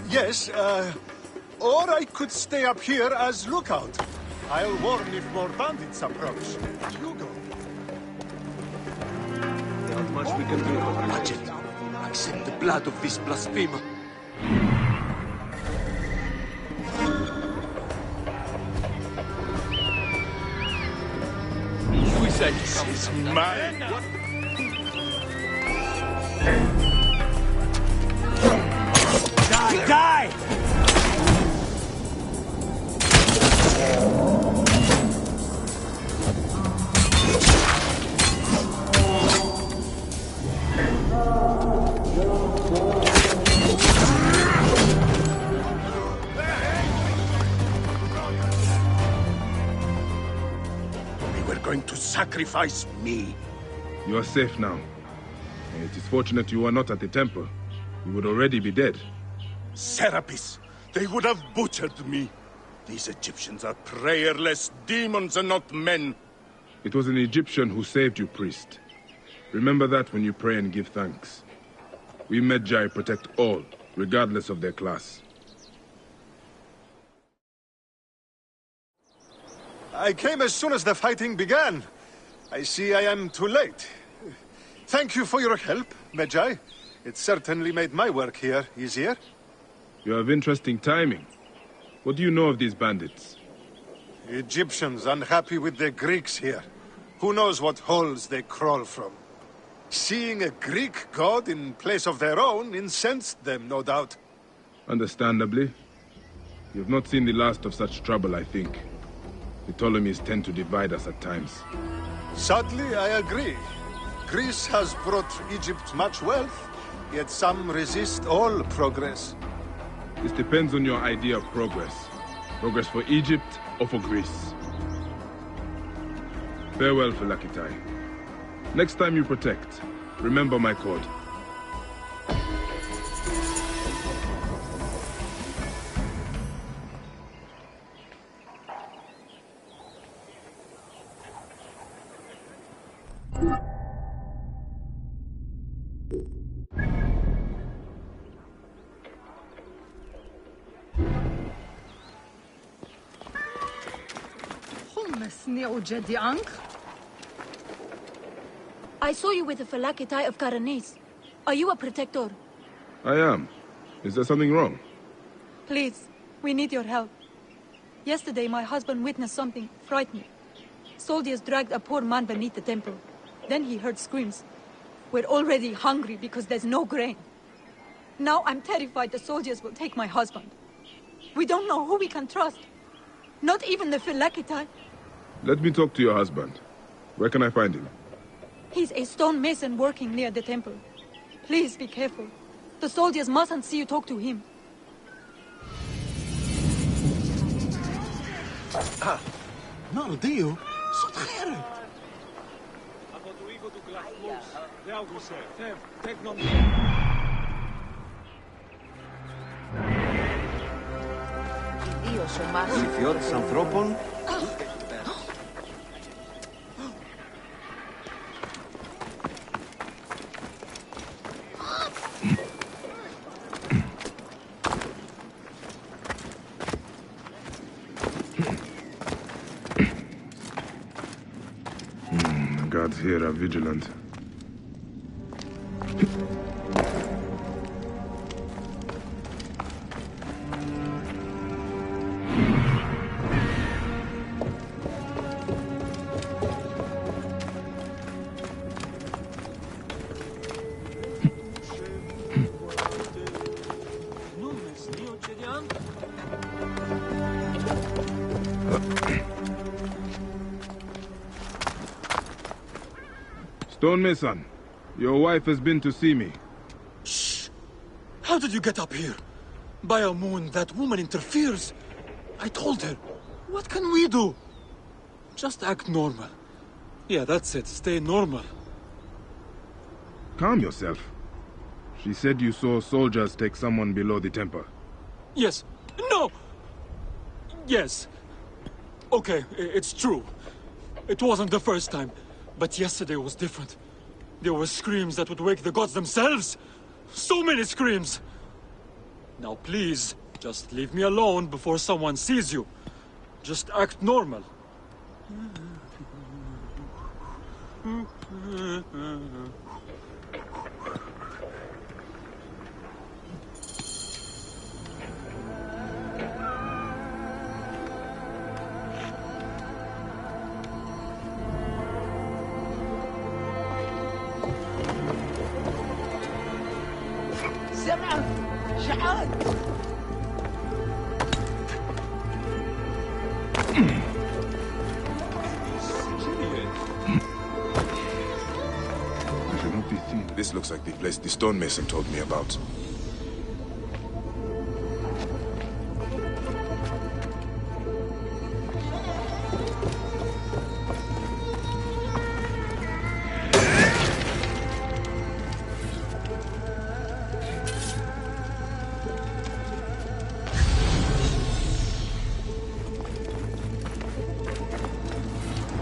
Yes, or I could stay up here as lookout. I'll warn if more bandits approach. You go. There's not much we can do. Watch it. Accept the blood of this blasphemer. This is mine. Die! Die! Going to sacrifice me. You are safe now. It is fortunate you are not at the temple. You would already be dead. Serapis, they would have butchered me. These Egyptians are prayerless demons and not men. It was an Egyptian who saved you, priest. Remember that when you pray and give thanks. We Magi protect all, regardless of their class. I came as soon as the fighting began. I see I am too late. Thank you for your help, Magi. It certainly made my work here easier. You have interesting timing. What do you know of these bandits? Egyptians unhappy with the Greeks here. Who knows what holes they crawl from. Seeing a Greek god in place of their own incensed them, no doubt. Understandably. You have not seen the last of such trouble, I think. The Ptolemies tend to divide us at times. Sadly, I agree. Greece has brought Egypt much wealth, yet some resist all progress. This depends on your idea of progress. Progress for Egypt or for Greece. Farewell, Philakitai. Next time you protect, remember my code. I saw you with the Philakitai of Karanis. Are you a protector? I am. Is there something wrong? Please, we need your help. Yesterday, my husband witnessed something frightening. Soldiers dragged a poor man beneath the temple. Then he heard screams. We're already hungry because there's no grain. Now I'm terrified the soldiers will take my husband. We don't know who we can trust. Not even the Philakitai. Let me talk to your husband. Where can I find him? He's a stone mason working near the temple. Please be careful. The soldiers mustn't see you talk to him. نرضيه صوت خيرت. Συμφιώτης ανθρώπων. The guards here are vigilant. Stonemason, your wife has been to see me. Shh! How did you get up here? By a moon, that woman interferes. I told her. What can we do? Just act normal. Yeah, that's it. Stay normal. Calm yourself. She said you saw soldiers take someone below the temple. Yes. No! Yes. Okay, it's true. It wasn't the first time. But yesterday was different. There were screams that would wake the gods themselves! So many screams! Now please, just leave me alone before someone sees you. Just act normal. This looks like the place the stonemason told me about.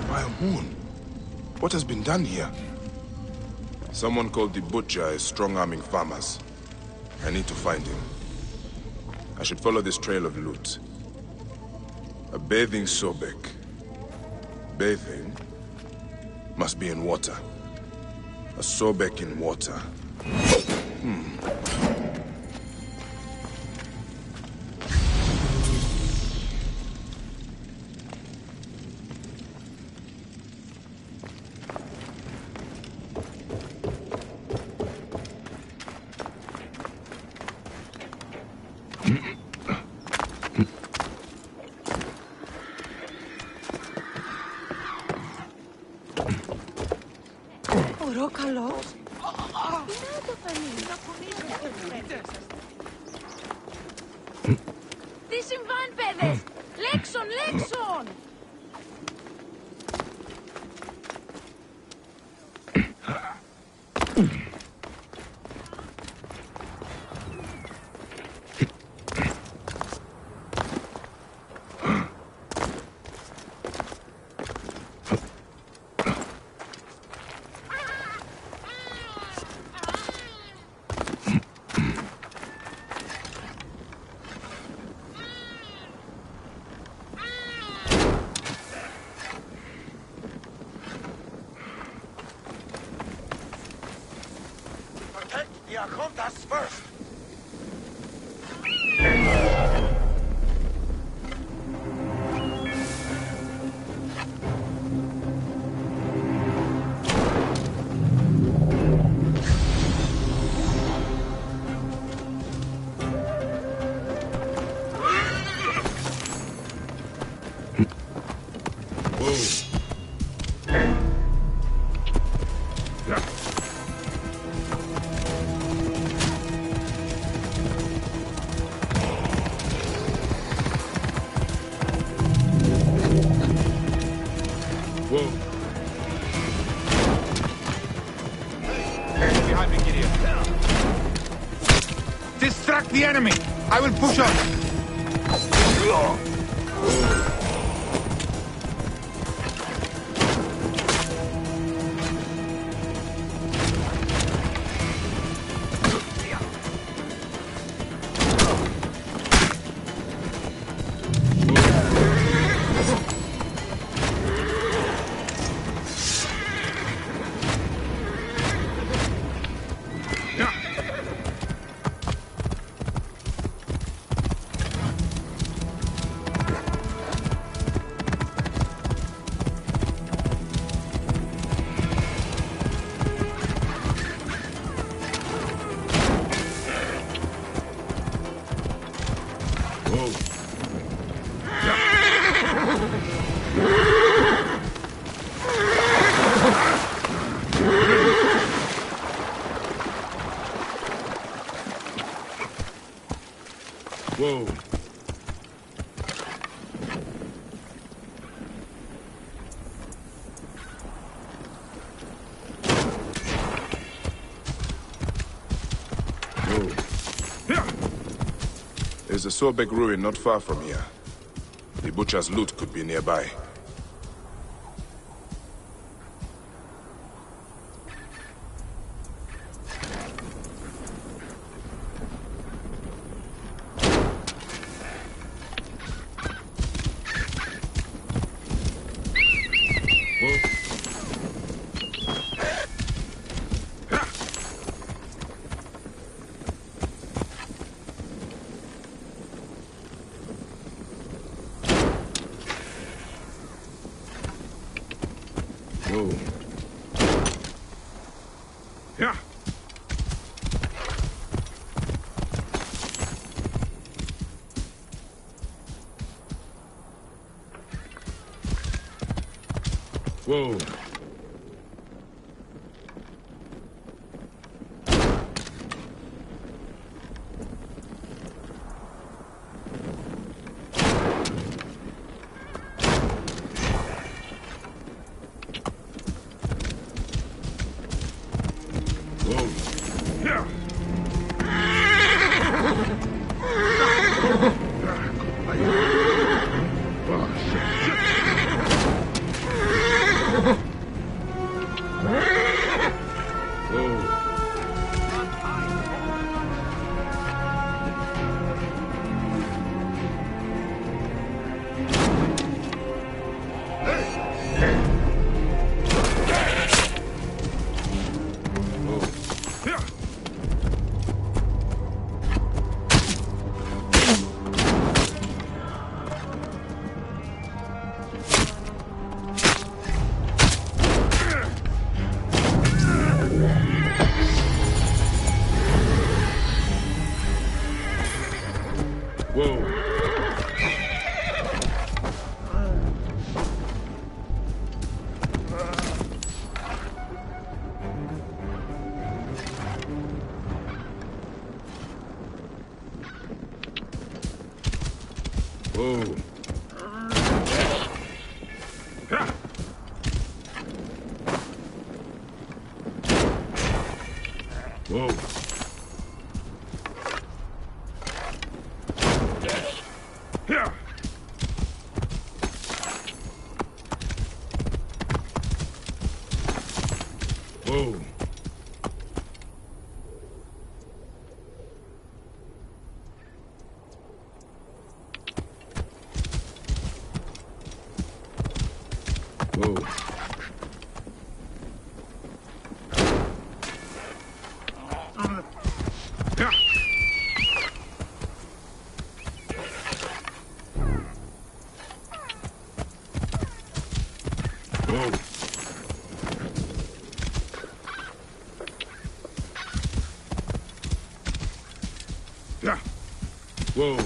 By a moon, what has been done here? Someone called the Butcher is strong-arming farmers. I need to find him. I should follow this trail of loot. A bathing Sobek. Bathing must be in water. A Sobek in water. Τι συμβάν, παιδες! Λέξον, λέξον! Archontas first! Distract the enemy! I will push up! Whoa. There's a Sobek ruin not far from here. The butcher's loot could be nearby. Whoa. Yeah. Whoa. Whoa. Whoa. Yeah. Whoa. Whoa. Yeah. Whoa. Yeah. Whoa.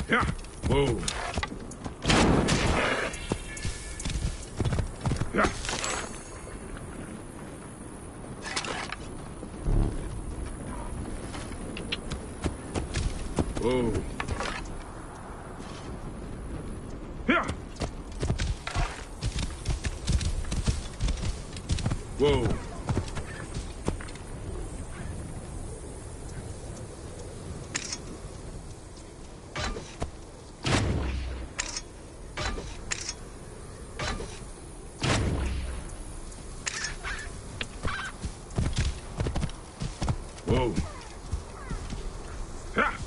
Yeah. Whoa. Yeah. Whoa. Yeah. Whoa. Whoa. Ha!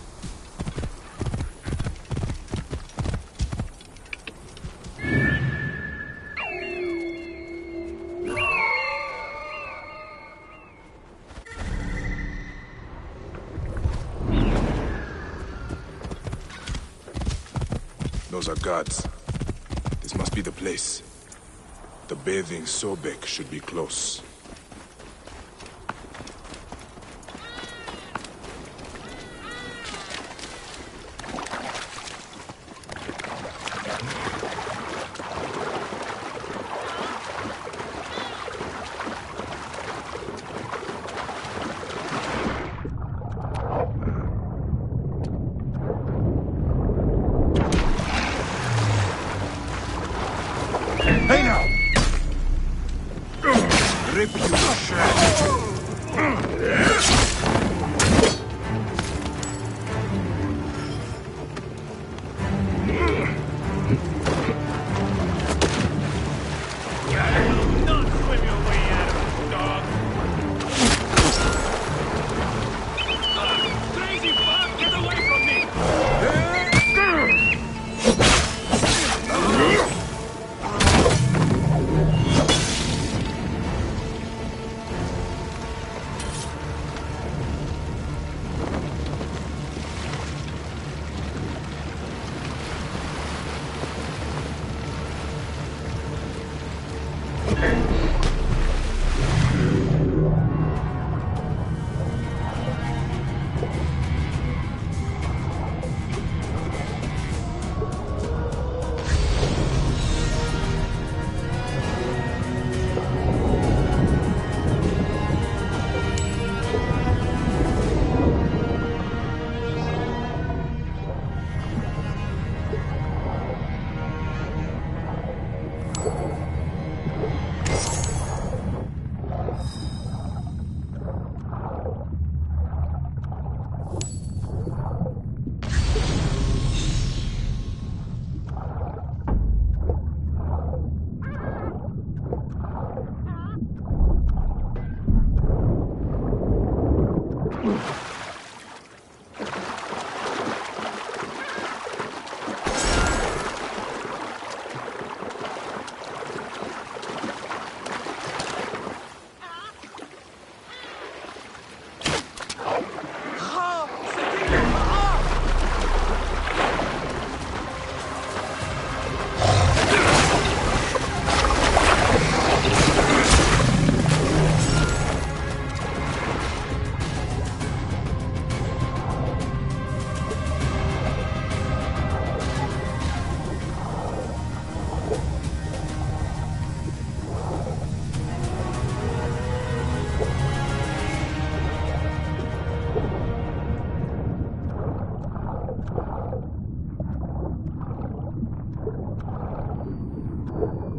Those are guards. This must be the place. The bathing Sobek should be close.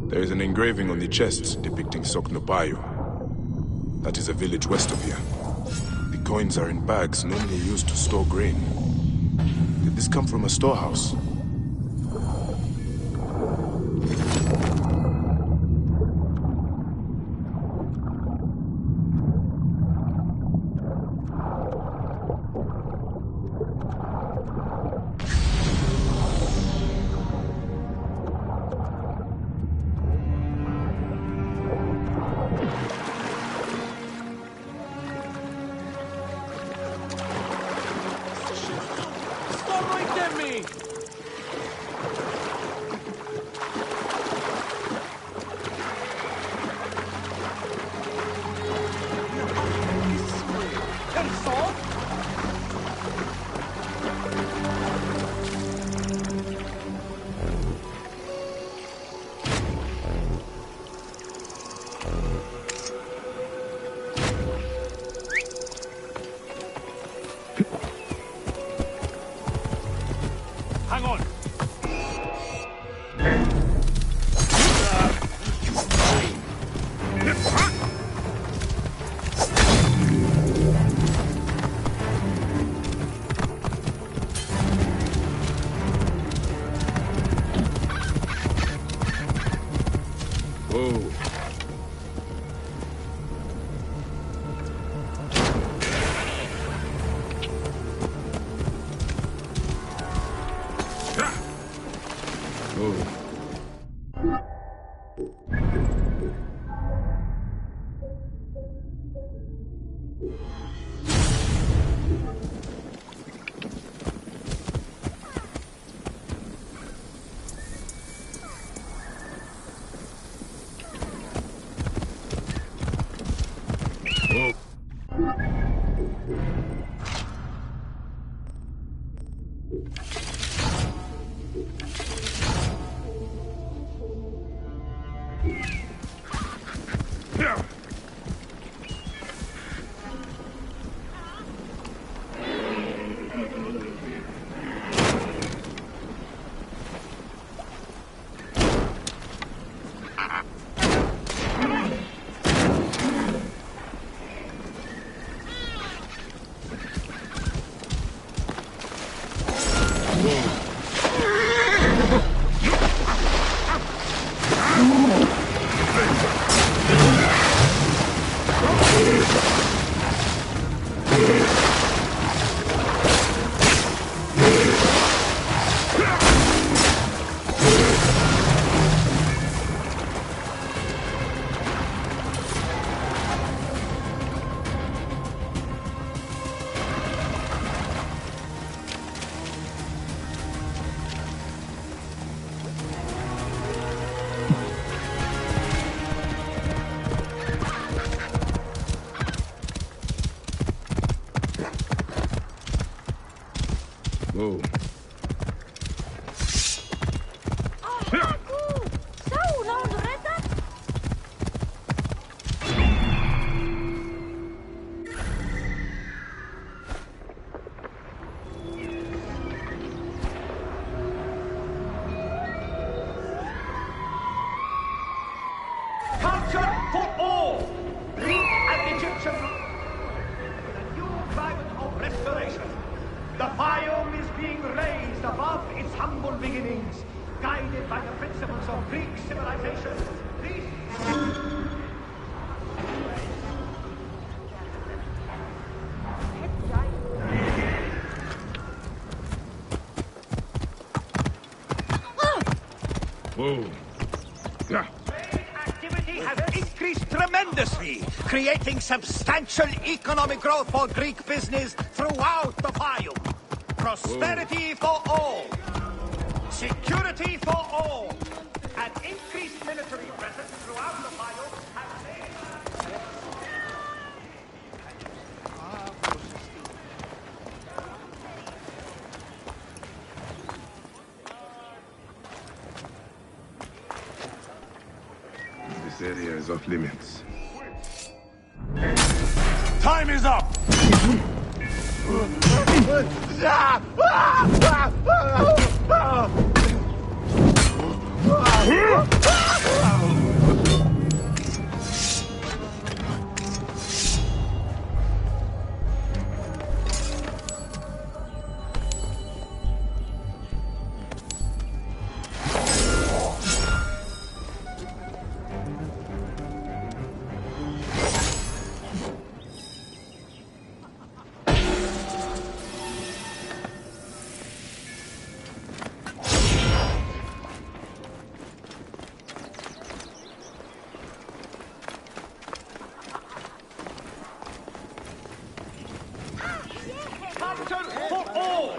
There is an engraving on the chest depicting Soknopayo. That is a village west of here. The coins are in bags normally used to store grain. Did this come from a storehouse? Whoa. Culture for all! Greek and Egyptian with a new climate of restoration. The biome is being raised above its humble beginnings, guided by the principles of Greek civilization. Whoa. Yeah. Activity has increased tremendously, creating substantial economic growth for Greek business throughout the Fayum. Prosperity for all. Security for all. An increased military presence throughout the Fayum has made... This area is off limits. Time is up! For all,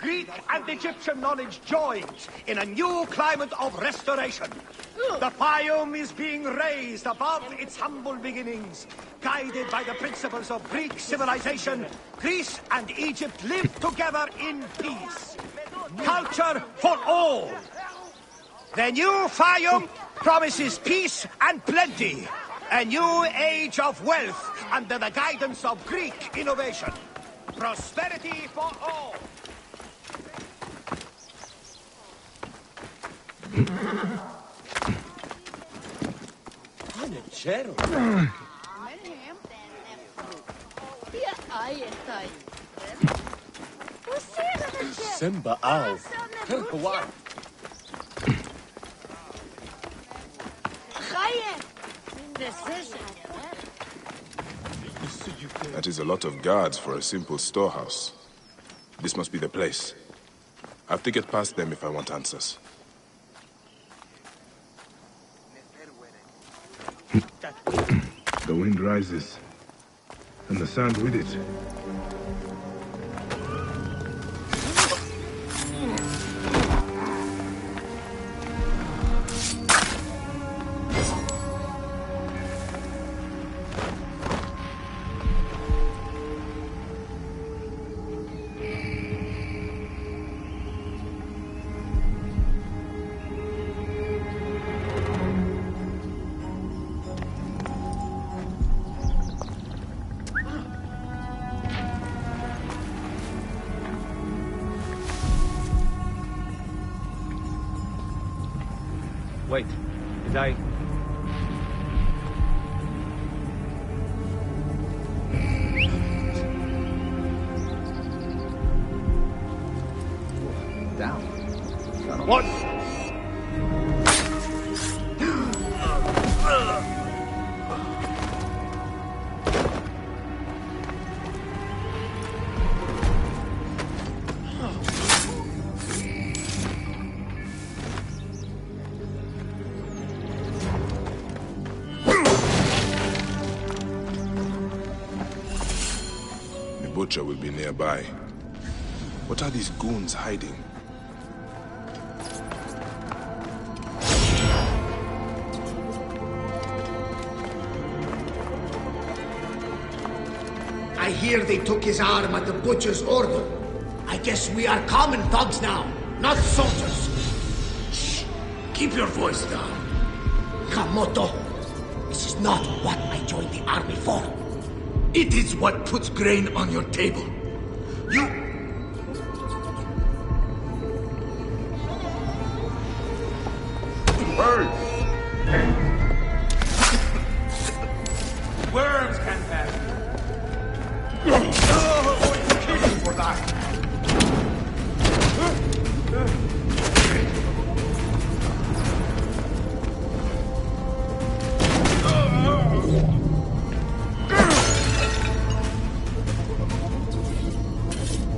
Greek and Egyptian knowledge joins in a new climate of restoration. The Fayum is being raised above its humble beginnings. Guided by the principles of Greek civilization, Greece and Egypt live together in peace. Culture for all. The new Fayum promises peace and plenty. A new age of wealth under the guidance of Greek innovation. Prosperity for all. Semba Al. Wow. That is a lot of guards for a simple storehouse. This must be the place. I have to get past them if I want answers. The wind rises, and the sand with it. Wait, did I... Down. What? The butcher will be nearby. What are these goons hiding? I hear they took his arm at the butcher's order. I guess we are common thugs now, not soldiers. Shh! Keep your voice down. Kamoto, this is not what I joined the army for. It is what puts grain on your table. You... Birds! Worms can pass. Oh, kill you for that.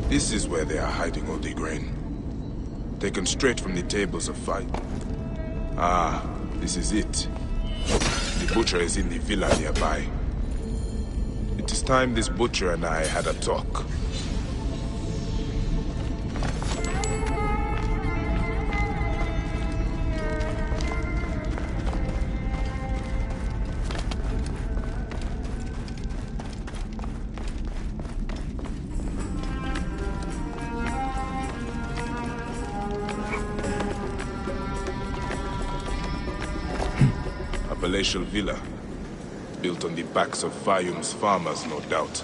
This is where they are hiding all the grain. Taken straight from the tables of fight. Ah, this is it. The butcher is in the villa nearby. It is time this butcher and I had a talk. A palatial villa, built on the backs of Fayum's farmers, no doubt.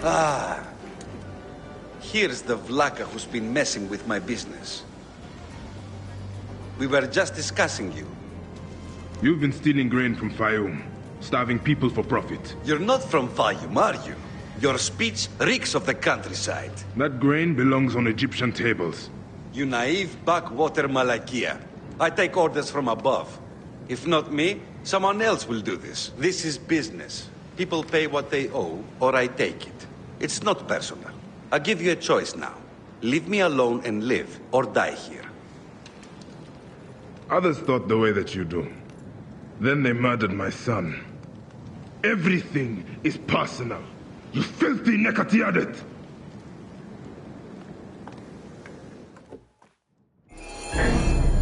Ah, here's the Vlaka who's been messing with my business. We were just discussing you. You've been stealing grain from Fayum, starving people for profit. You're not from Fayum, are you? Your speech reeks of the countryside. That grain belongs on Egyptian tables. You naive backwater Malakia. I take orders from above. If not me, someone else will do this. This is business. People pay what they owe, or I take it. It's not personal. I give you a choice now. Leave me alone and live, or die here. Others thought the way that you do. Then they murdered my son. Everything is personal. You filthy Nekatiadet!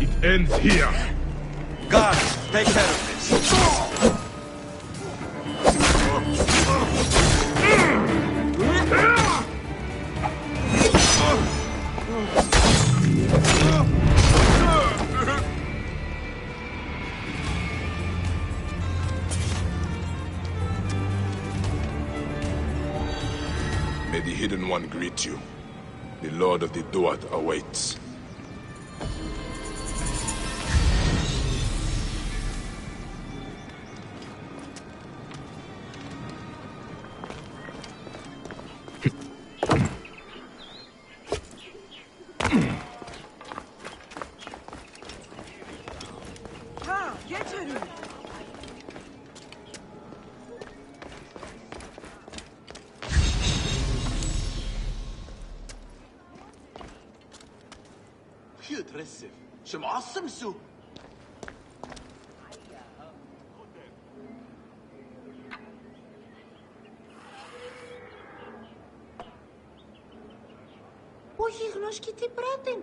It ends here. Guards, take care of this. May the Hidden One greet you. The Lord of the Duat awaits. Όχι γνώσκει τι πράτην.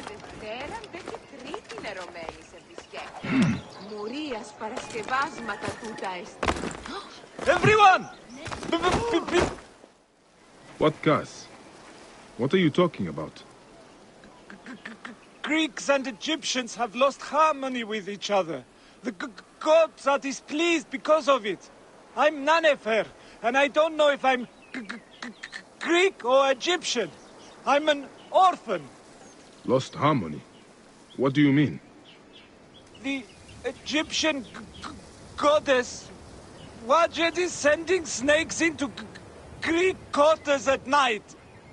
Δευτέραν πέφτει τρίτη νερωμένη σε βυσκιά. Μουρίας παρασκευάσματα τούτα εστί. Everyone! What gas? What are you talking about? Greeks and Egyptians have lost harmony with each other. The gods are displeased because of it. I'm Nanefer, and I don't know if I'm Greek or Egyptian. I'm an orphan. Lost harmony? What do you mean? The Egyptian goddess Wajet is sending snakes into Greek quarters at night.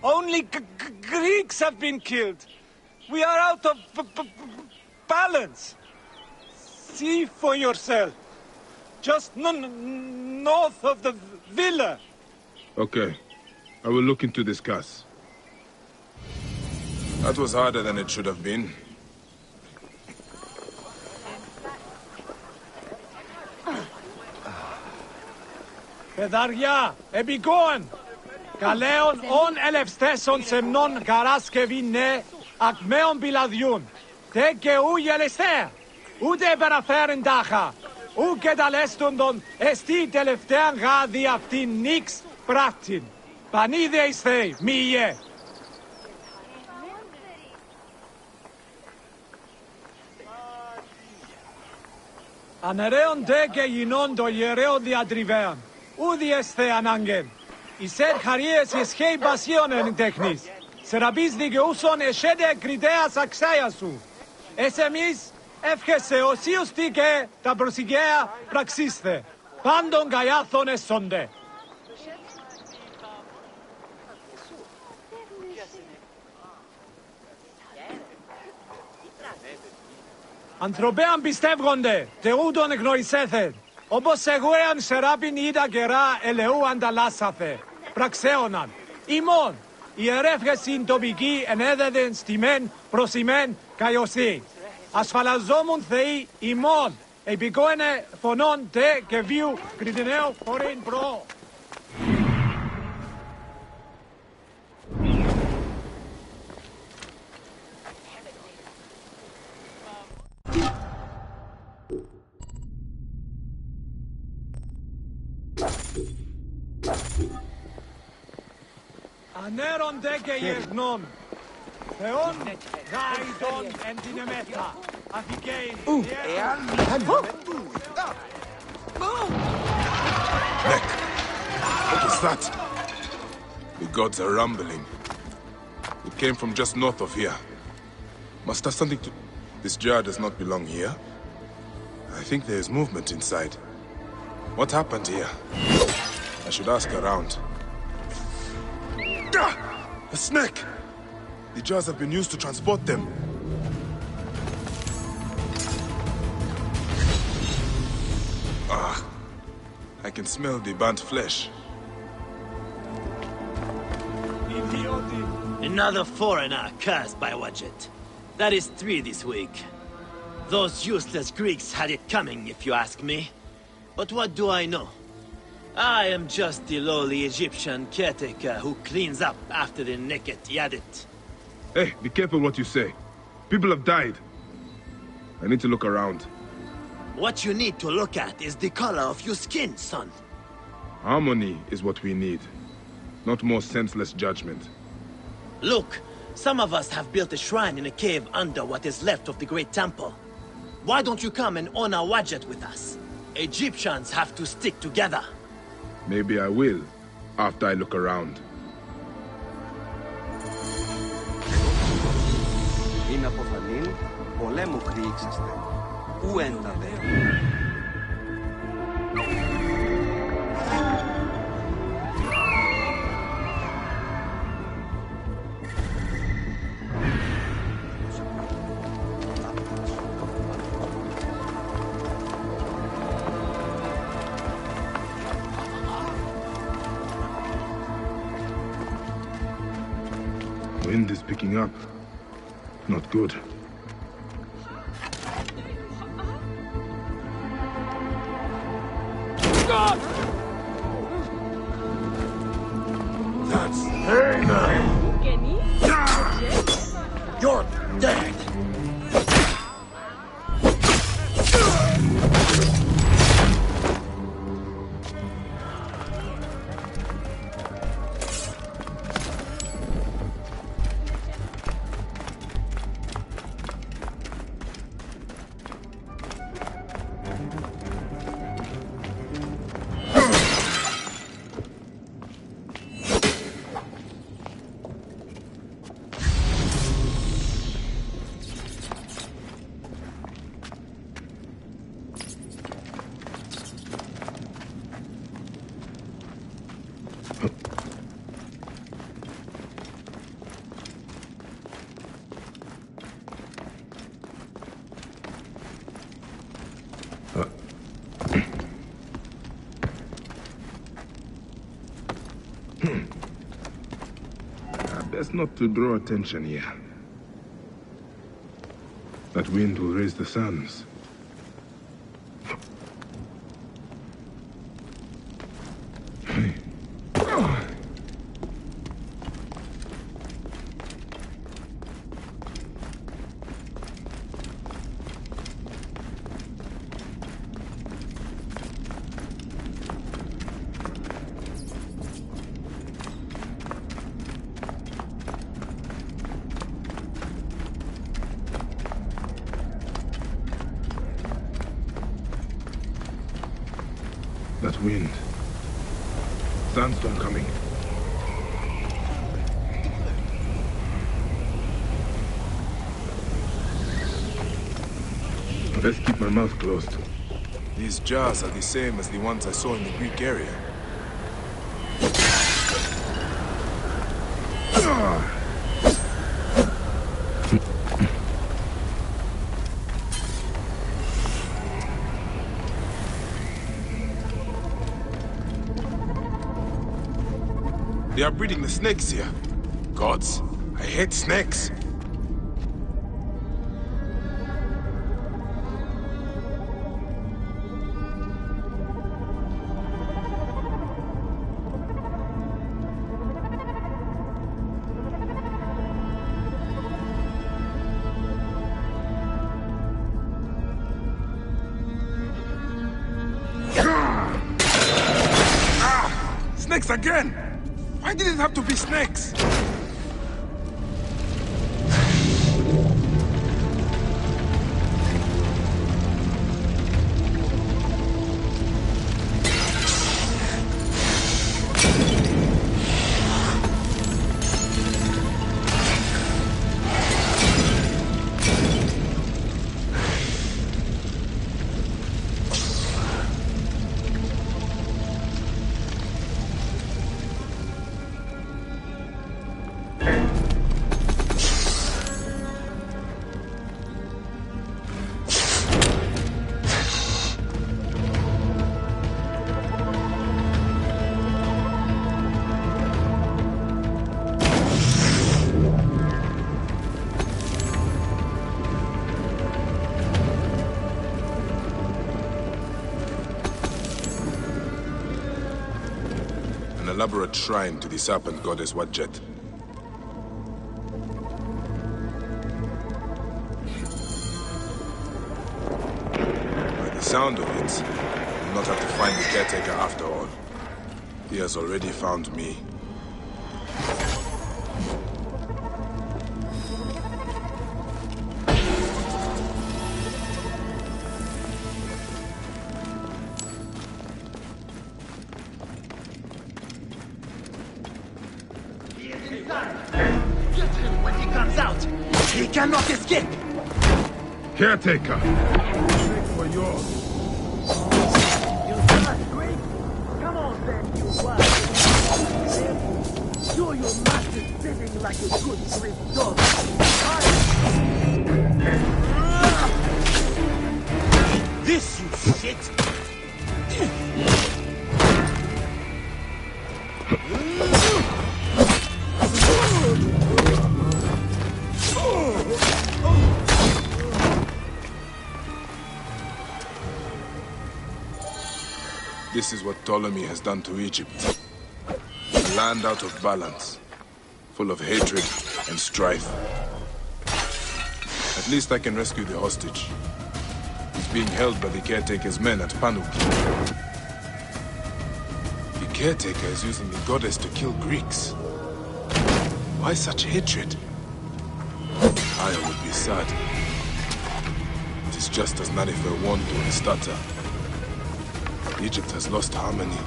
Only Greeks have been killed. We are out of balance. See for yourself. Just north of the villa. Okay. I will look into this gas. That was harder than it should have been. Παιδαριά, επικόν! Καλέον ον ελευστέσον σεμνών καράσκευιν ναι, ακμαίων πιλαδιούν. Τε και ου γελεστέ, ούτε περαφέρεν τάχα, ου και ταλέστοντον εστί τελευταίαν γάδι αυτήν νίξ πράτην. Πανίδε εισθέ, μη ιέ. Ανερέον τε και γινών το ιερέον διατριβέαν. Ούδι εστέ ανάγκεν. Ισέρ χαρίες ισχέει πασίον εν τέχνης. Σεραπείς δικαιούσον εσέτε κριτέας αξάια σου. Εσ εμείς Εύχεσαι οσίως τίκε τα προσυγαία πραξίστε. Πάντων καϊάθων εσόντε. Ανθρωπέαν πιστεύγονται, Θεούτον εγνωρισέθε. Όπως εγωέαν σεράπιν είδα καιρά ελεού ανταλλάσσαθε. Πραξέωναν. Ημών, η ερεύχεσιν τοπική ενέδεδεν στημέν προσημέν καϊωσή. Ασφαλαζόμουν Θεοί ημών, επικόενε φωνών τε και βίου κριτινέου φορήν προ. Ανέρονται και γεγνών. Θεόν γάιδον εν την εμέθα. Αφικέιν Heck! What was that? The gods are rumbling. It came from just north of here. Must have something to... This jar does not belong here. I think there is movement inside. What happened here? I should ask around. A snake! The jars have been used to transport them. I can smell the burnt flesh. Another foreigner cursed by Wadjet. That is 3 this week. Those useless Greeks had it coming, if you ask me. But what do I know? I am just the lowly Egyptian caretaker who cleans up after the naked Yadit. Hey, be careful what you say. People have died. I need to look around. What you need to look at is the color of your skin, son. Harmony is what we need, not more senseless judgment. Look, some of us have built a shrine in a cave under what is left of the great temple. Why don't you come and honor Wadjet with us? Egyptians have to stick together. Maybe I will, after I look around. Είναι αποθανήν, πολέμου χρήξαστε. Ου ένταδε. Wind is picking up. Not good. That's Hena! You're dead! Best not to draw attention here. That wind will raise the suns. That wind. Sandstorm coming. Best keep my mouth closed. These jars are the same as the ones I saw in the Greek area. They are breeding the snakes here. Gods, I hate snakes. Snakes again! Why did it have to be snakes? An elaborate shrine to the serpent goddess Wadjet. By the sound of it, I will not have to find the caretaker after all. He has already found me. Get him when he comes out! He cannot escape! Caretaker! For yours. You not Greek? Come on then, you wild. Do your master sitting like a good Greek dog. This, you shit! This is what Ptolemy has done to Egypt. A land out of balance, full of hatred and strife. At least I can rescue the hostage. He's being held by the caretaker's men at Panuki. The caretaker is using the goddess to kill Greeks. Why such hatred? I would be sad. It is just as Nanifer warned to Hastata. Egypt has lost harmony.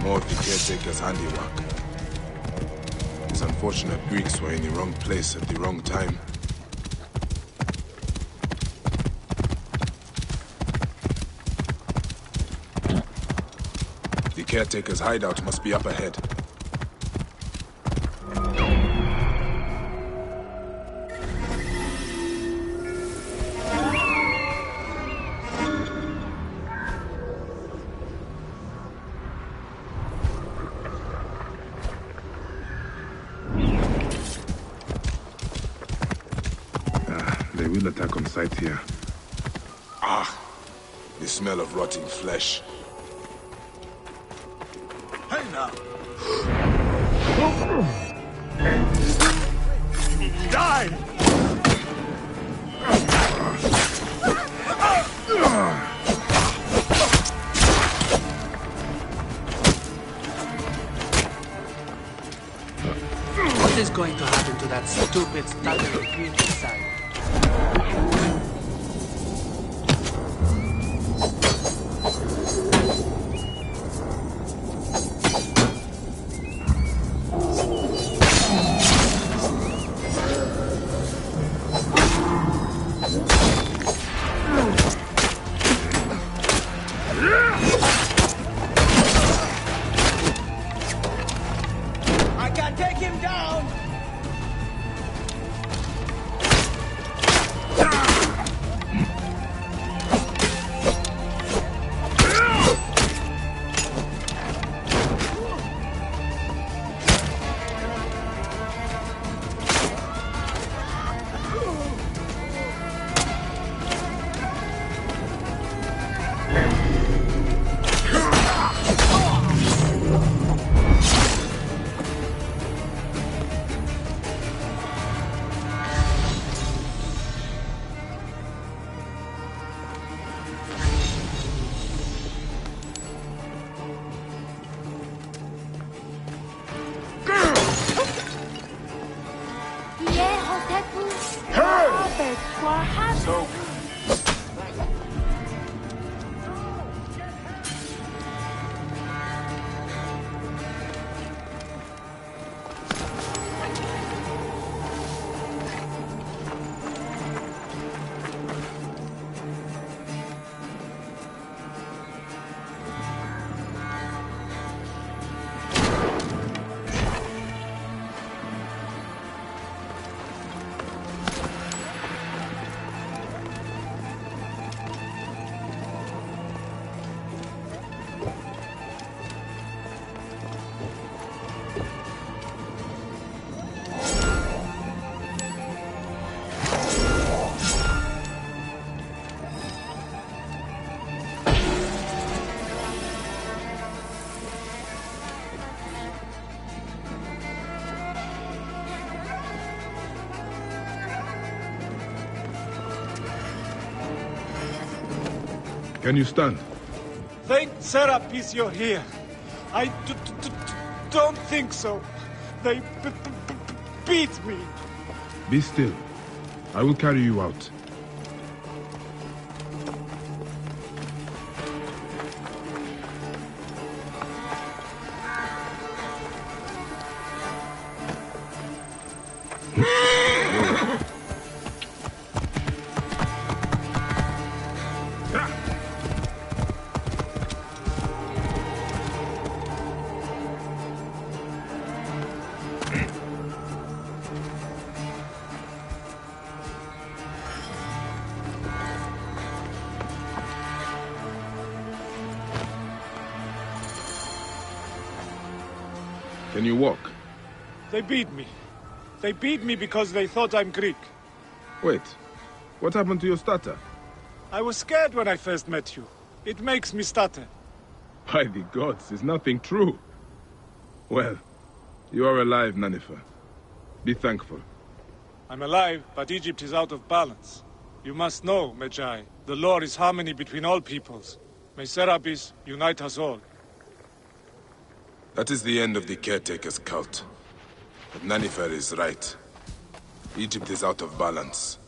More of the caretaker's handiwork. These unfortunate Greeks were in the wrong place at the wrong time. The caretaker's hideout must be up ahead. will attack on sight here. Ah, the smell of rotting flesh. Hey now! Die! What is going to happen to that stupid stuttering kid inside? I can take him down! So Can you stand? Thank Serapis you're here. I don't think so. They beat me. Be still. I will carry you out. Can you walk? They beat me. They beat me because they thought I'm Greek. Wait. What happened to your stutter? I was scared when I first met you. It makes me stutter. By the gods, is nothing true. Well, you are alive, Nanifer. Be thankful. I'm alive, but Egypt is out of balance. You must know, Magi, the law is harmony between all peoples. May Serapis unite us all. That is the end of the caretaker's cult. But Nanifer is right. Egypt is out of balance.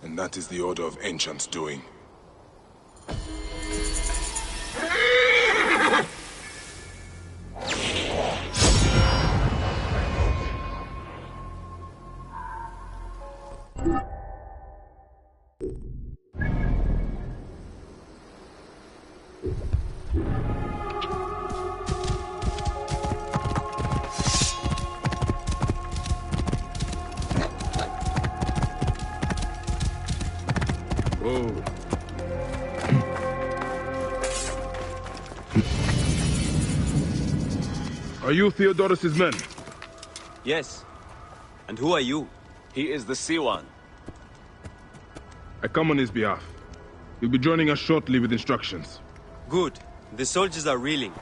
And that is the Order of Ancients doing. Oh. Are you Theodorus's men? Yes. And who are you? He is the Siwan. I come on his behalf. He'll be joining us shortly with instructions. Good. The soldiers are reeling,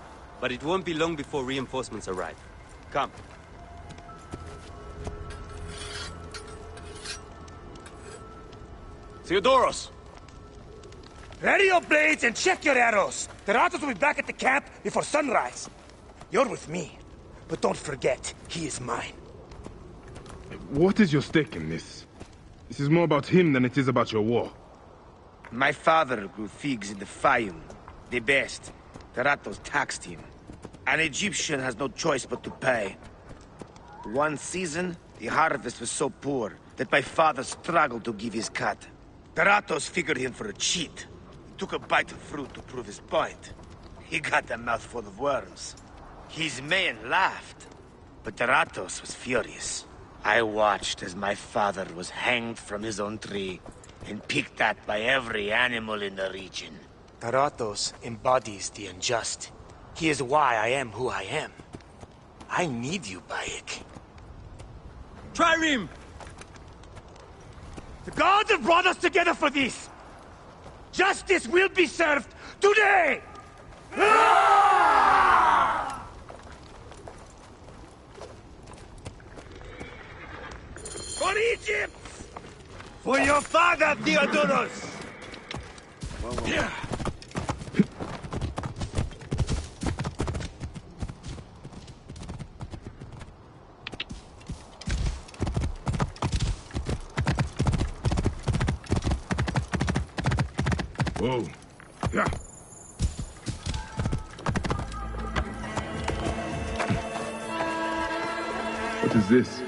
but it won't be long before reinforcements arrive. Come. Theodoros! Ready your blades and check your arrows! The Ratos will be back at the camp before sunrise. You're with me, but don't forget, he is mine. What is your stake in this? This is more about him than it is about your war. My father grew figs in the Fayum. The best. The Ratos taxed him. An Egyptian has no choice but to pay. One season, the harvest was so poor that my father struggled to give his cut. The Ratos figured him for a cheat. He took a bite of fruit to prove his point. He got a mouthful of worms. His men laughed, but the Ratos was furious. I watched as my father was hanged from his own tree and picked at by every animal in the region. The Ratos embodies the unjust. He is why I am who I am. I need you, Bayek. Trireme! The gods have brought us together for this! Justice will be served today! For Egypt! For your father, Theodoros! Whoa. Yeah. What is this?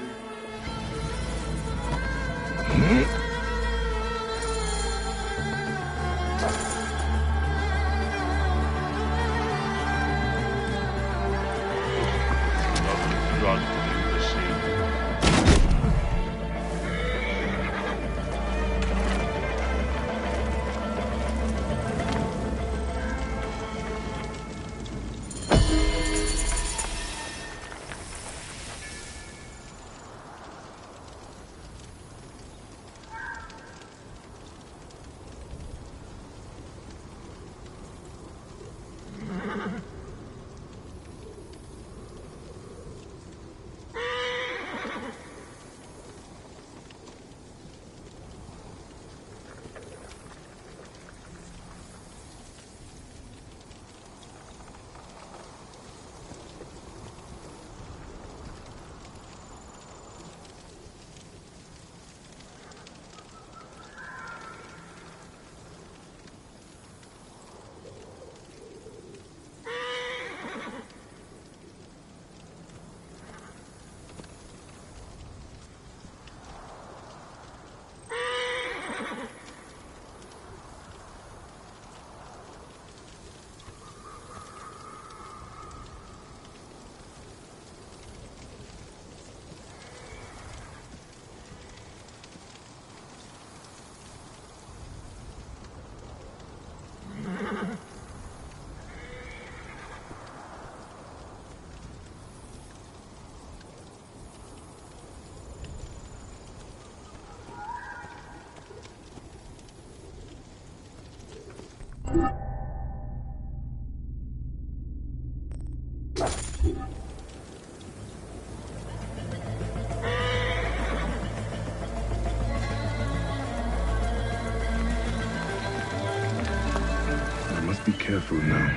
Be careful now.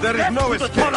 There is no escape.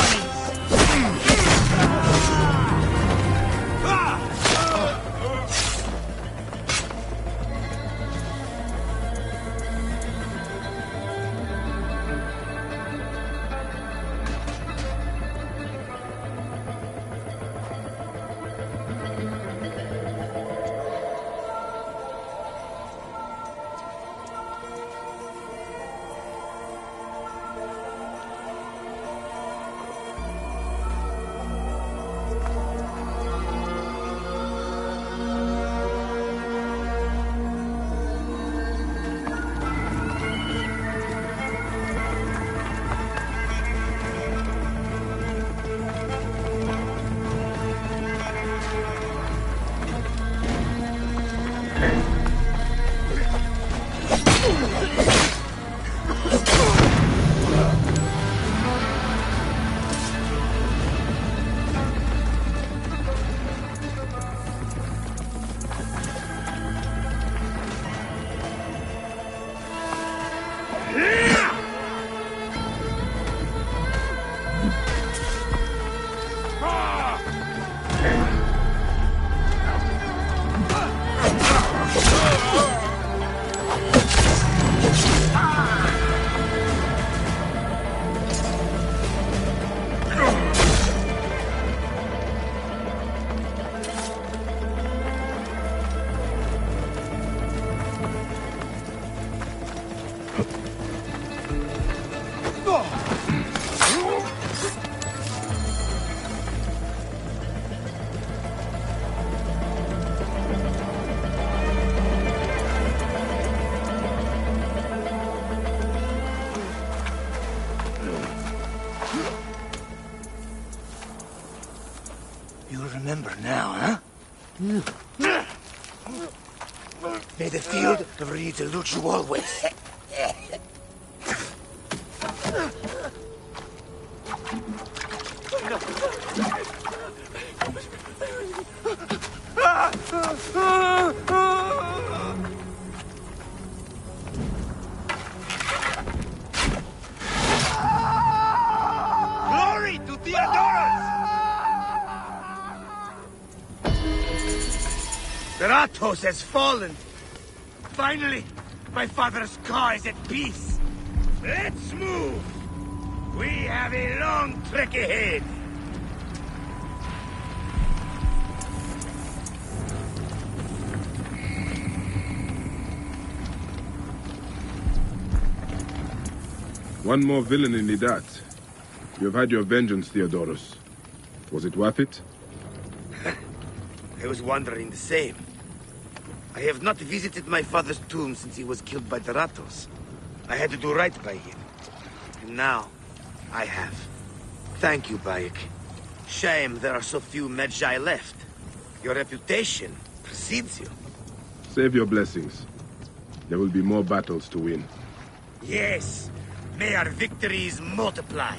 Remember now, huh? May the field of reeds elude you always. Glory to Theodorus! Ratos has fallen. Finally, my father's car is at peace. Let's move. We have a long trek ahead. One more villain in Lidat. You have had your vengeance, Theodorus. Was it worth it? I was wondering the same. I have not visited my father's tomb since he was killed by the Ratos. I had to do right by him. And now, I have. Thank you, Bayek. Shame there are so few Medjay left. Your reputation precedes you. Save your blessings. There will be more battles to win. Yes. May our victories multiply.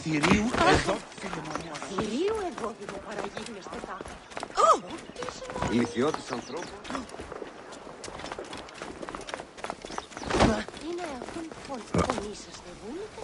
θηρίου εδώ. Θηρίου εγώ δημοπαραγίγνεστε τα. Ηλικιώτης ανθρώπου. Μα είναι αυτόν φωνήσαστε βούλετε.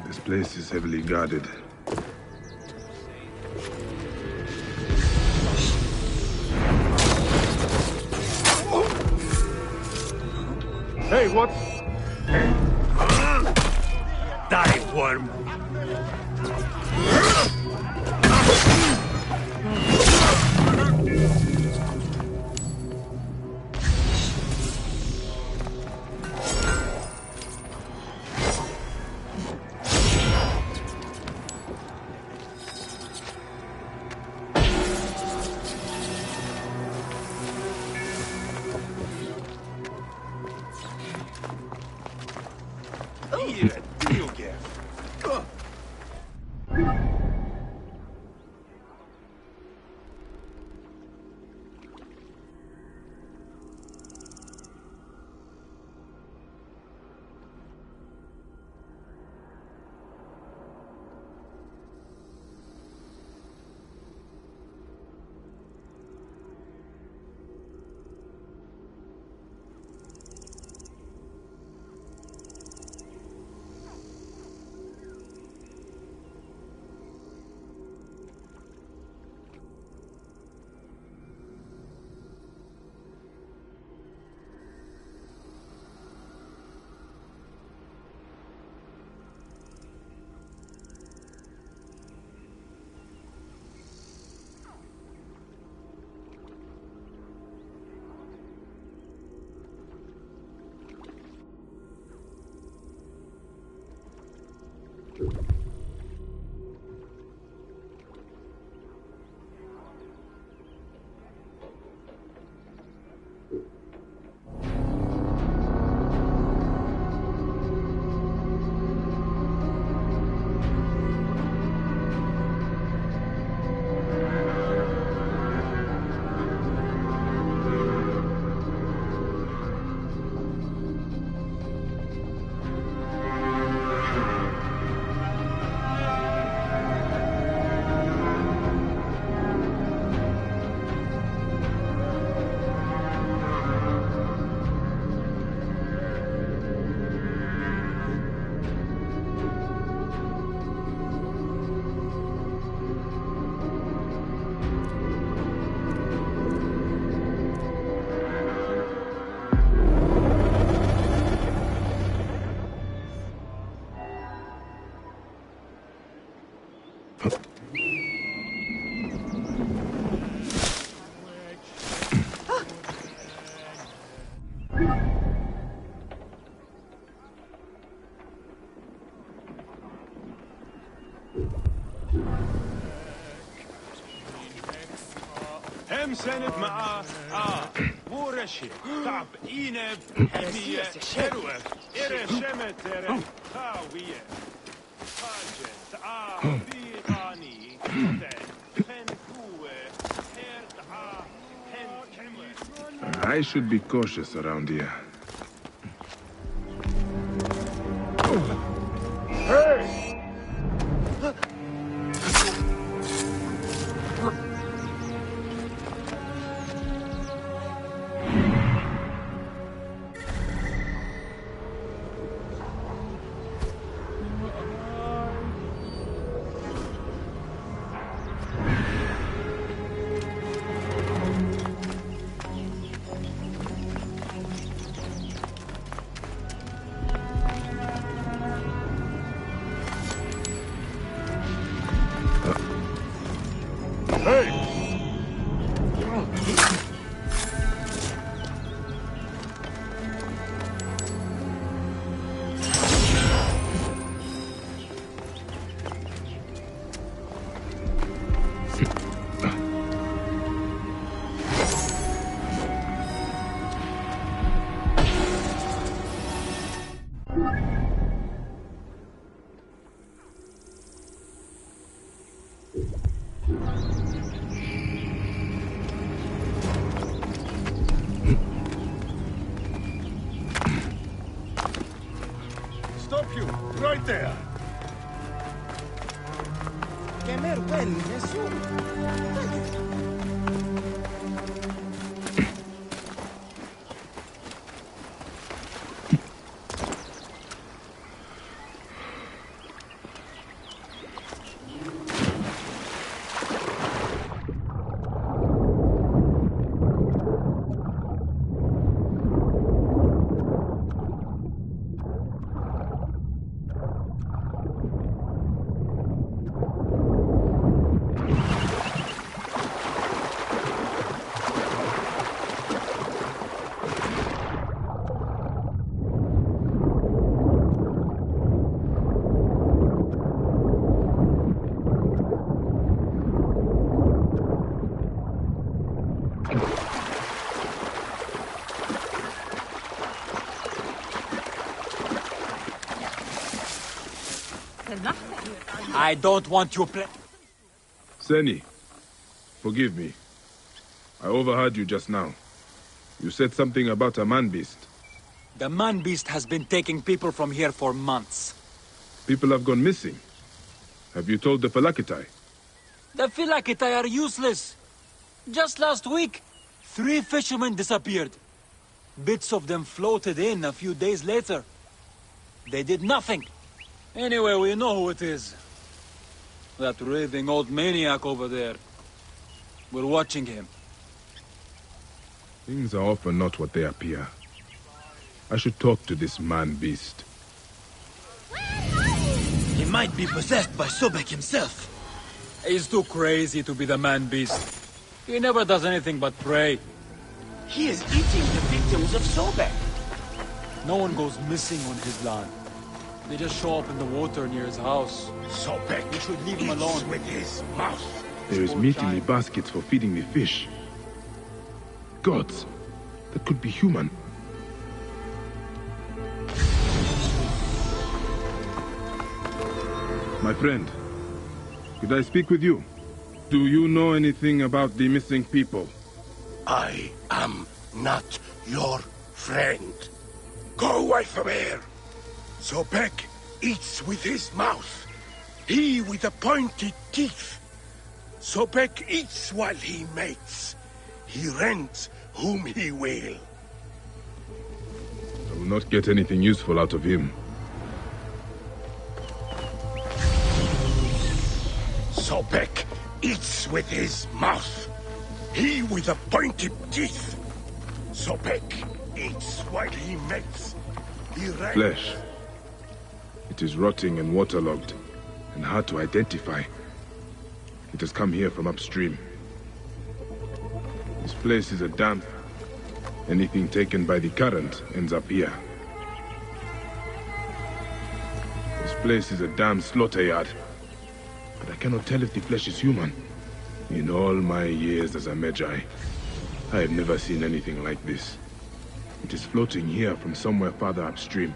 This place is heavily guarded. Hey, what? Die, worm! Here, do you get? كم سنة مع ورشة تعب إينب حمية شروة إرى شمت إرى خاوية خاجة بيغاني I should be cautious around here. Hey! Stop you, right there! I don't want you play. Seni, forgive me. I overheard you just now. You said something about a man-beast. The man-beast has been taking people from here for months. People have gone missing. Have you told the Phylakitai? The Phylakitai are useless. Just last week, 3 fishermen disappeared. Bits of them floated in a few days later. They did nothing. Anyway, we know who it is. That raving old maniac over there. We're watching him. Things are often not what they appear. I should talk to this man-beast. He might be possessed by Sobek himself. He's too crazy to be the man-beast. He never does anything but pray. He is eating the victims of Sobek. No one goes missing on his land. They just show up in the water near his house. Sobek, we should leave him alone. With his mouth. There is meat in the baskets for feeding the fish. Gods, that could be human. My friend, could I speak with you? Do you know anything about the missing people? I am not your friend. Go away from here. Sobek eats with his mouth. He with the pointed teeth. Sobek eats while he mates. He rents whom he will. I will not get anything useful out of him. Sobek eats with his mouth. He with the pointed teeth. Sobek eats while he mates. He rents... Flesh. It is rotting and waterlogged, and hard to identify. It has come here from upstream. This place is a damp. Anything taken by the current ends up here. This place is a damn slaughter yard. But I cannot tell if the flesh is human, In all my years as a Magi, I have never seen anything like this. It is floating here from somewhere farther upstream.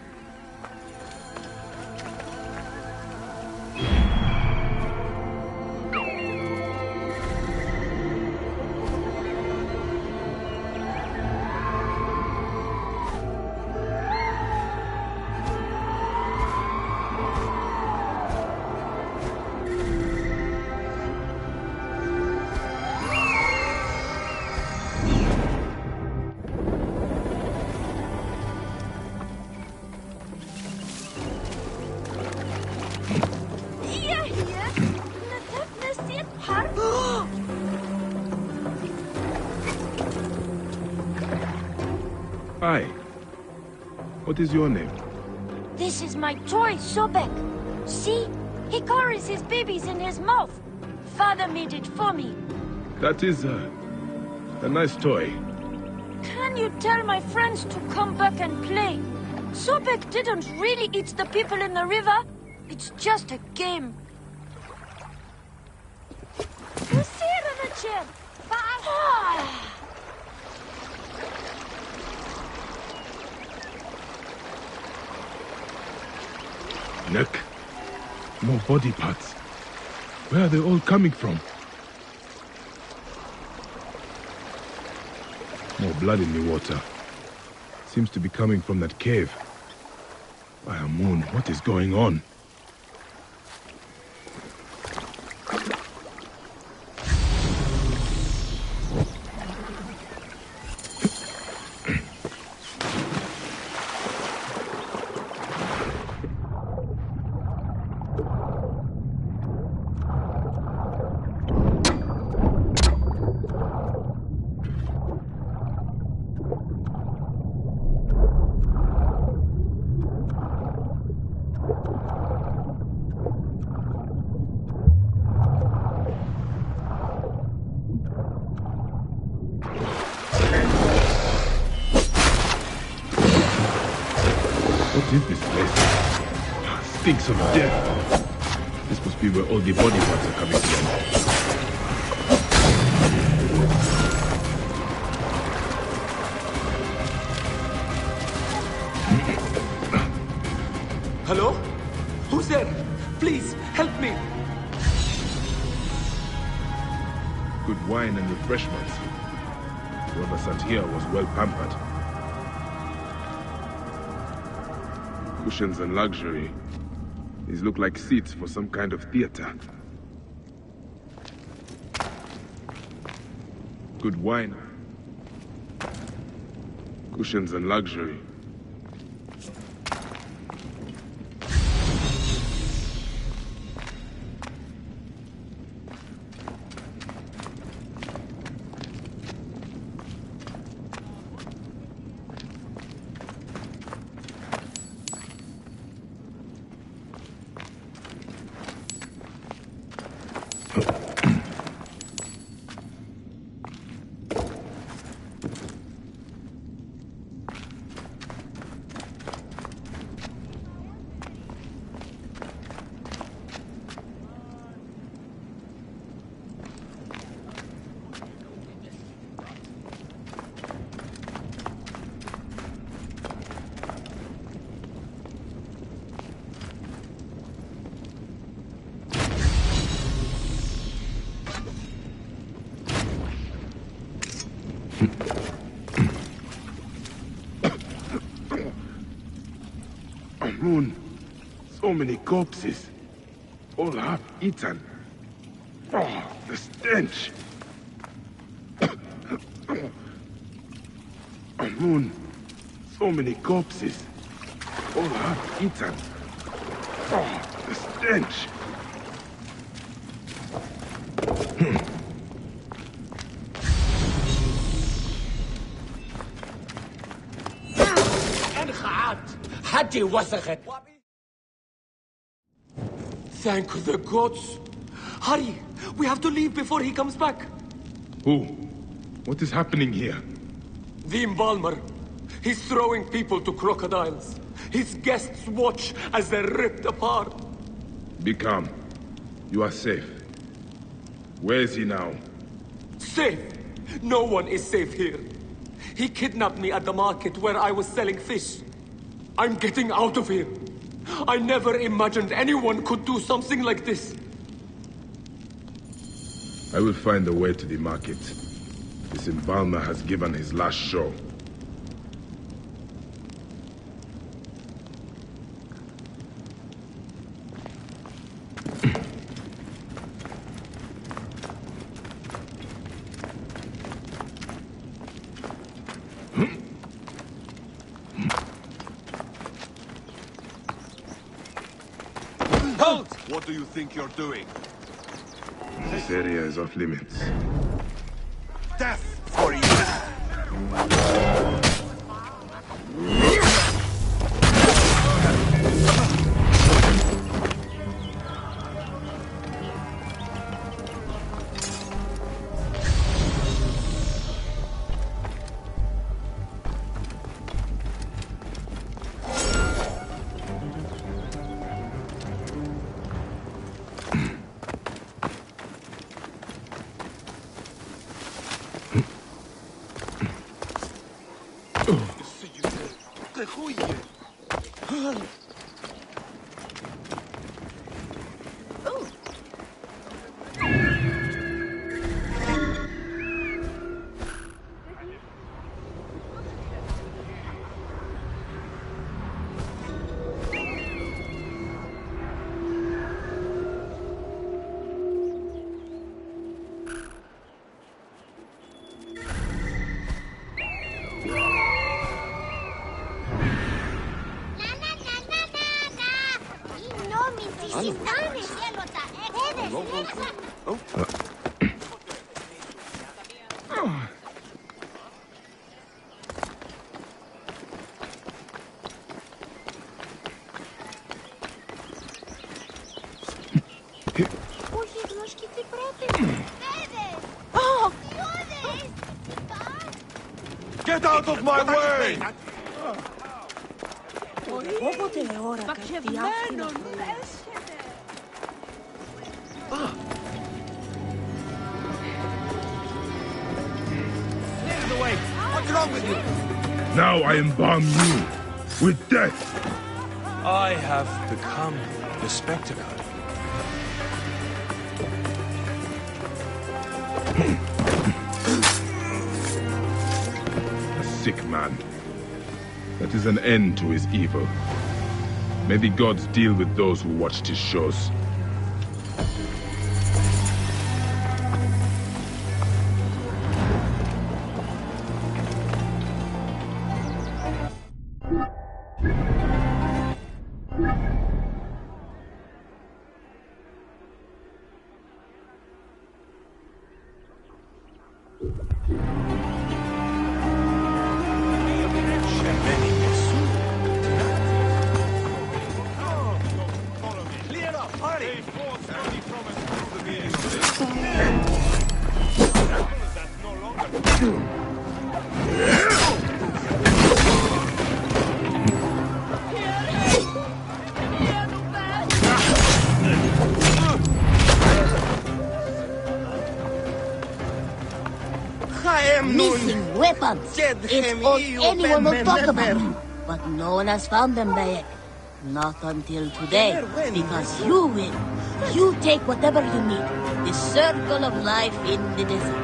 Hi. What is your name? This is my toy, Sobek. See? He carries his babies in his mouth. Father made it for me. That is a nice toy. Can you tell my friends to come back and play? Sobek didn't really eat the people in the river. It's just a game. Who's here in the chair? Neck. More body parts. Where are they all coming from? More blood in the water. Seems to be coming from that cave. By a moon, what is going on? What is this place? Stinks of death. This must be where all the body parts are coming from. Hello? Who's there? Please, help me. Good wine and refreshments. Whoever sat here was well pampered. Cushions and luxury. These look like seats for some kind of theater. Good wine. Cushions and luxury. Moon, so many corpses, all half eaten. Oh, the stench! Moon, so many corpses, all half eaten. Oh, the stench! Thank the gods. Hurry! We have to leave before he comes back. Who? What is happening here? The embalmer. He's throwing people to crocodiles. His guests watch as they're ripped apart. Be calm. You are safe. Where is he now? Safe! No one is safe here. He kidnapped me at the market where I was selling fish. I'm getting out of here. I never imagined anyone could do something like this. I will find a way to the market. This embalmer has given his last show. Halt! What do you think you're doing? This area is off limits. Death for you! Get out of my way! Clear the way! What's wrong with you? Now I embalm you with death! I have become the spectacle. A sick man. That is an end to his evil. May the gods deal with those who watched his shows. Missing weapons. It's all anyone will talk about. But no one has found them, Bayek. Not until today. Because you will. You take whatever you need. The circle of life in the desert.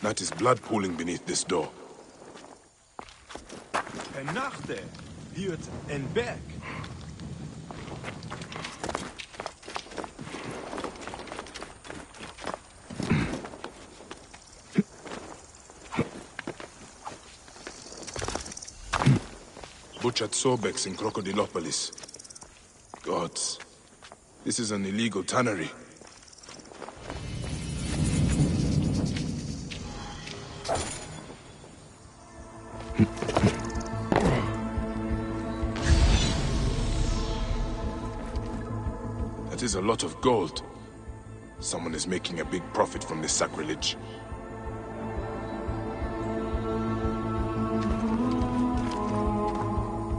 That is blood pooling beneath this door. Nachte, Buurt and Berg. Butchered Sobex in Crocodilopolis. Gods, this is an illegal tannery. That is a lot of gold. Someone is making a big profit from this sacrilege.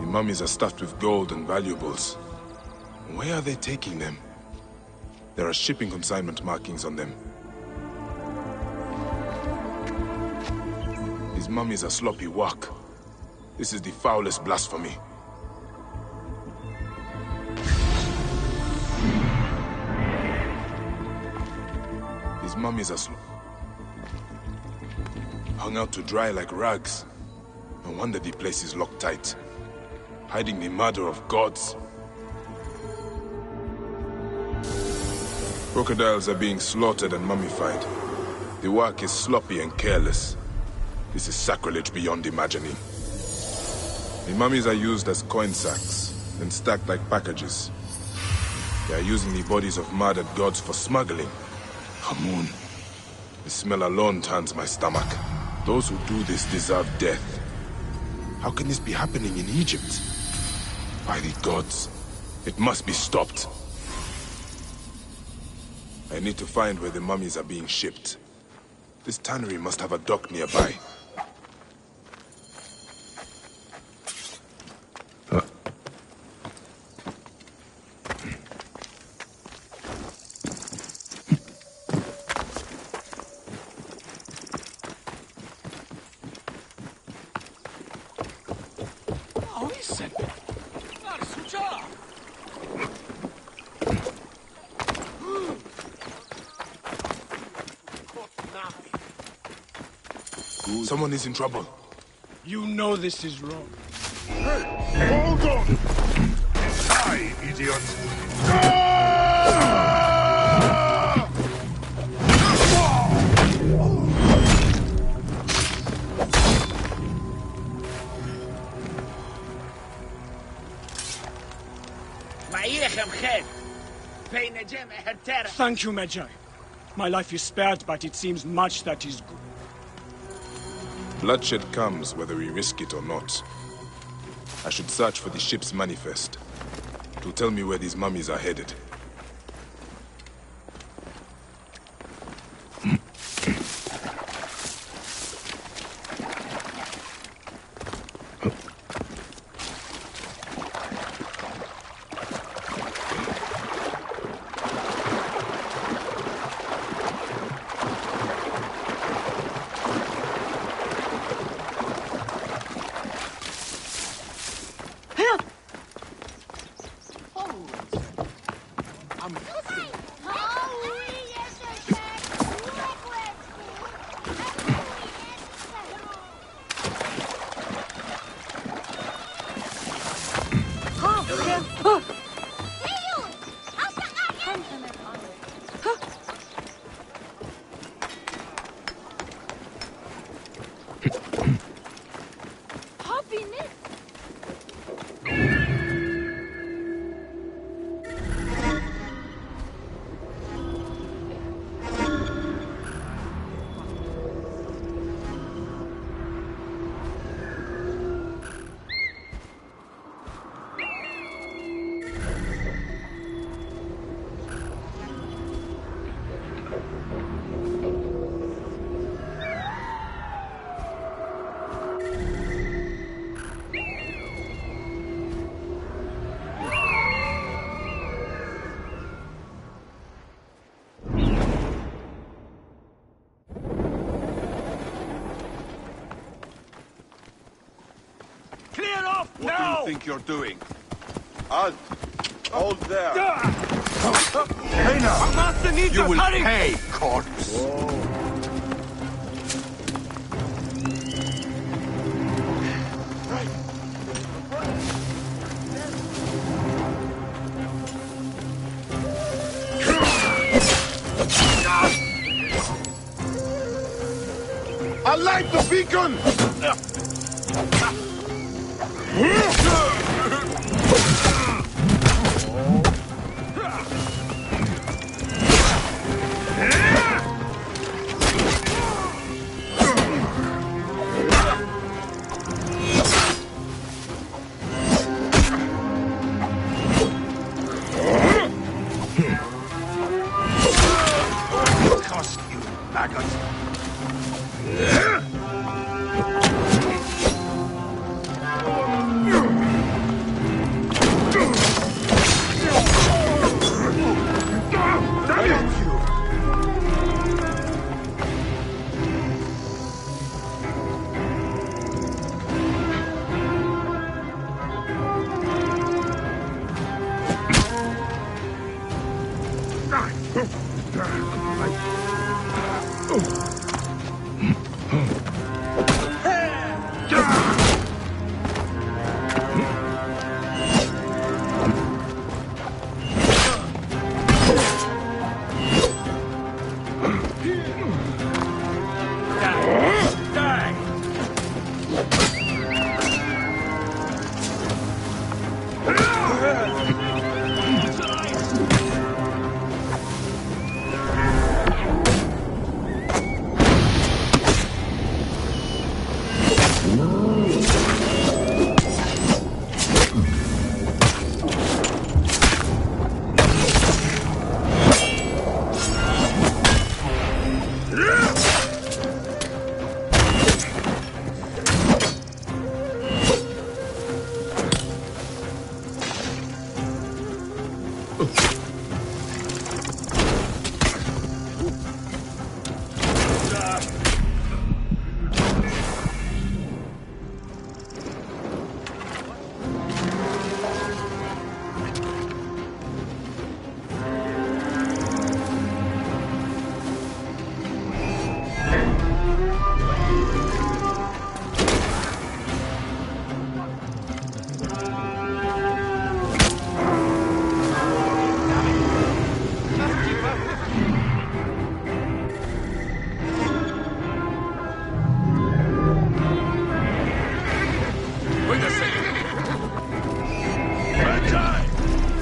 The mummies are stuffed with gold and valuables. Where are they taking them? There are shipping consignment markings on them. These mummies are sloppy work. This is the foulest blasphemy. These mummies are hung out to dry like rags. No wonder the place is locked tight. Hiding the murder of gods. Crocodiles are being slaughtered and mummified. The work is sloppy and careless. This is sacrilege beyond imagining. The mummies are used as coin sacks, then stacked like packages. They are using the bodies of murdered gods for smuggling. Hamoon. The smell alone turns my stomach. Those who do this deserve death. How can this be happening in Egypt? By the gods, it must be stopped. I need to find where the mummies are being shipped. This tannery must have a dock nearby. Someone is in trouble. You know this is wrong. Hey, hold on! Die, idiot! Thank you, Magi. My life is spared, but it seems much that is good. Bloodshed comes whether we risk it or not. I should search for the ship's manifest. It will tell me where these mummies are headed. What do you think you're doing? Halt! Hold there! Hey now! Our master needs You us, will hurry! pay, corpse! I light the beacon! Cost you, maggot!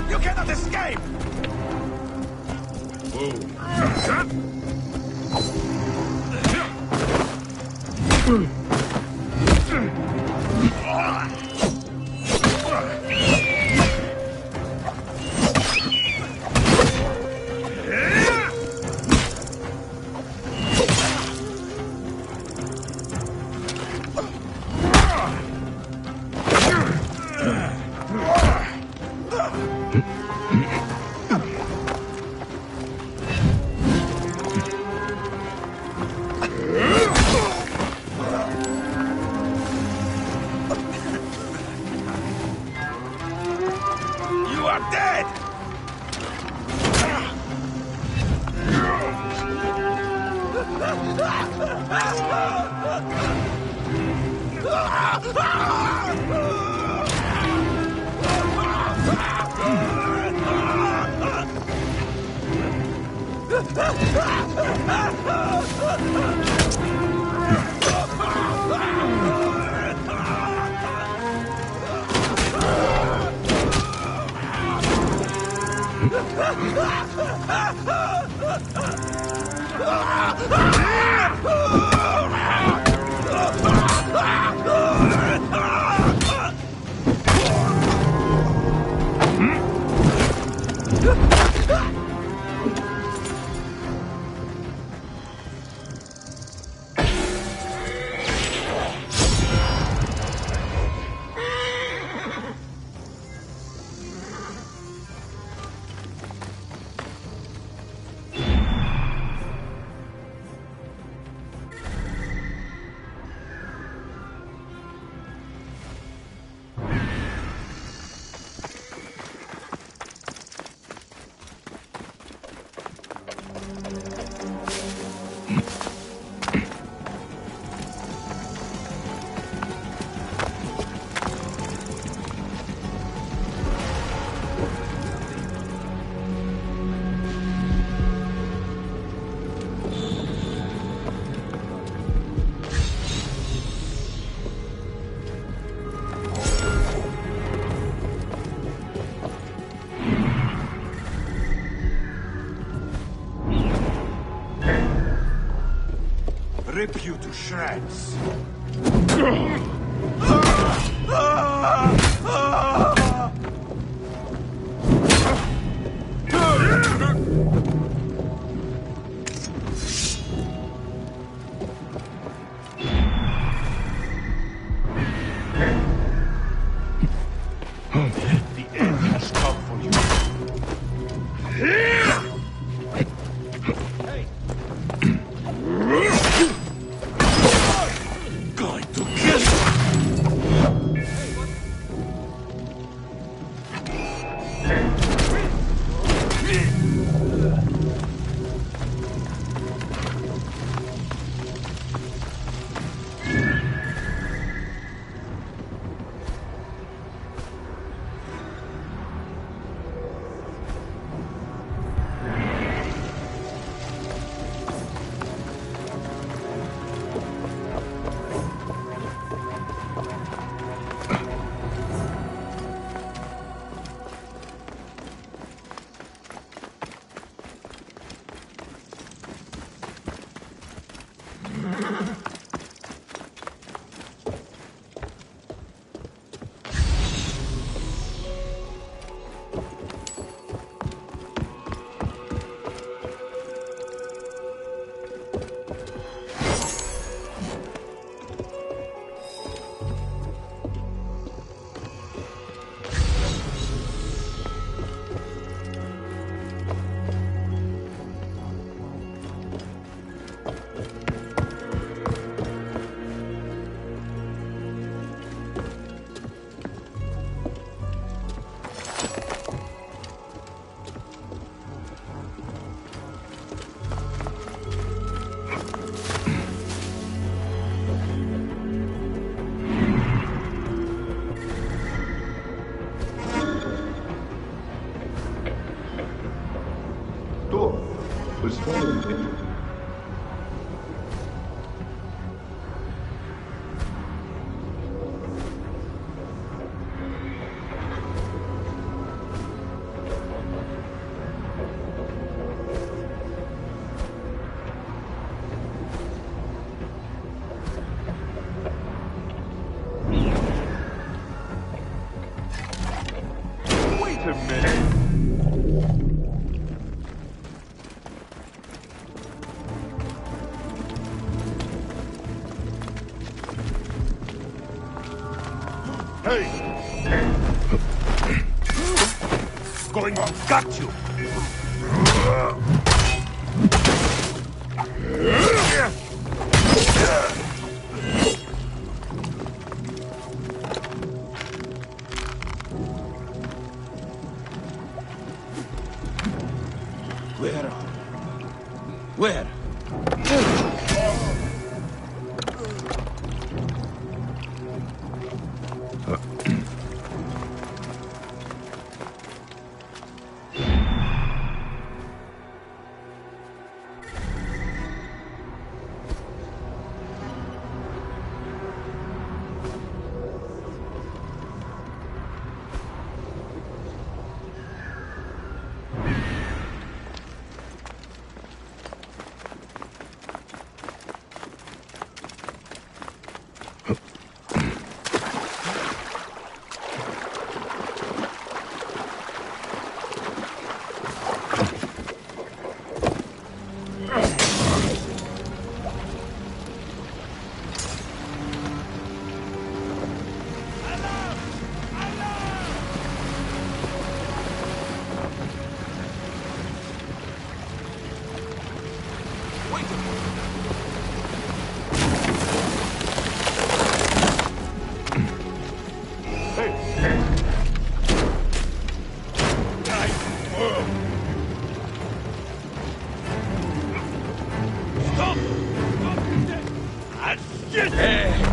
You cannot escape! You are dead! rip you to shreds. The end has come for you. Going to kill you! Wait a minute. Going to gut you. Where?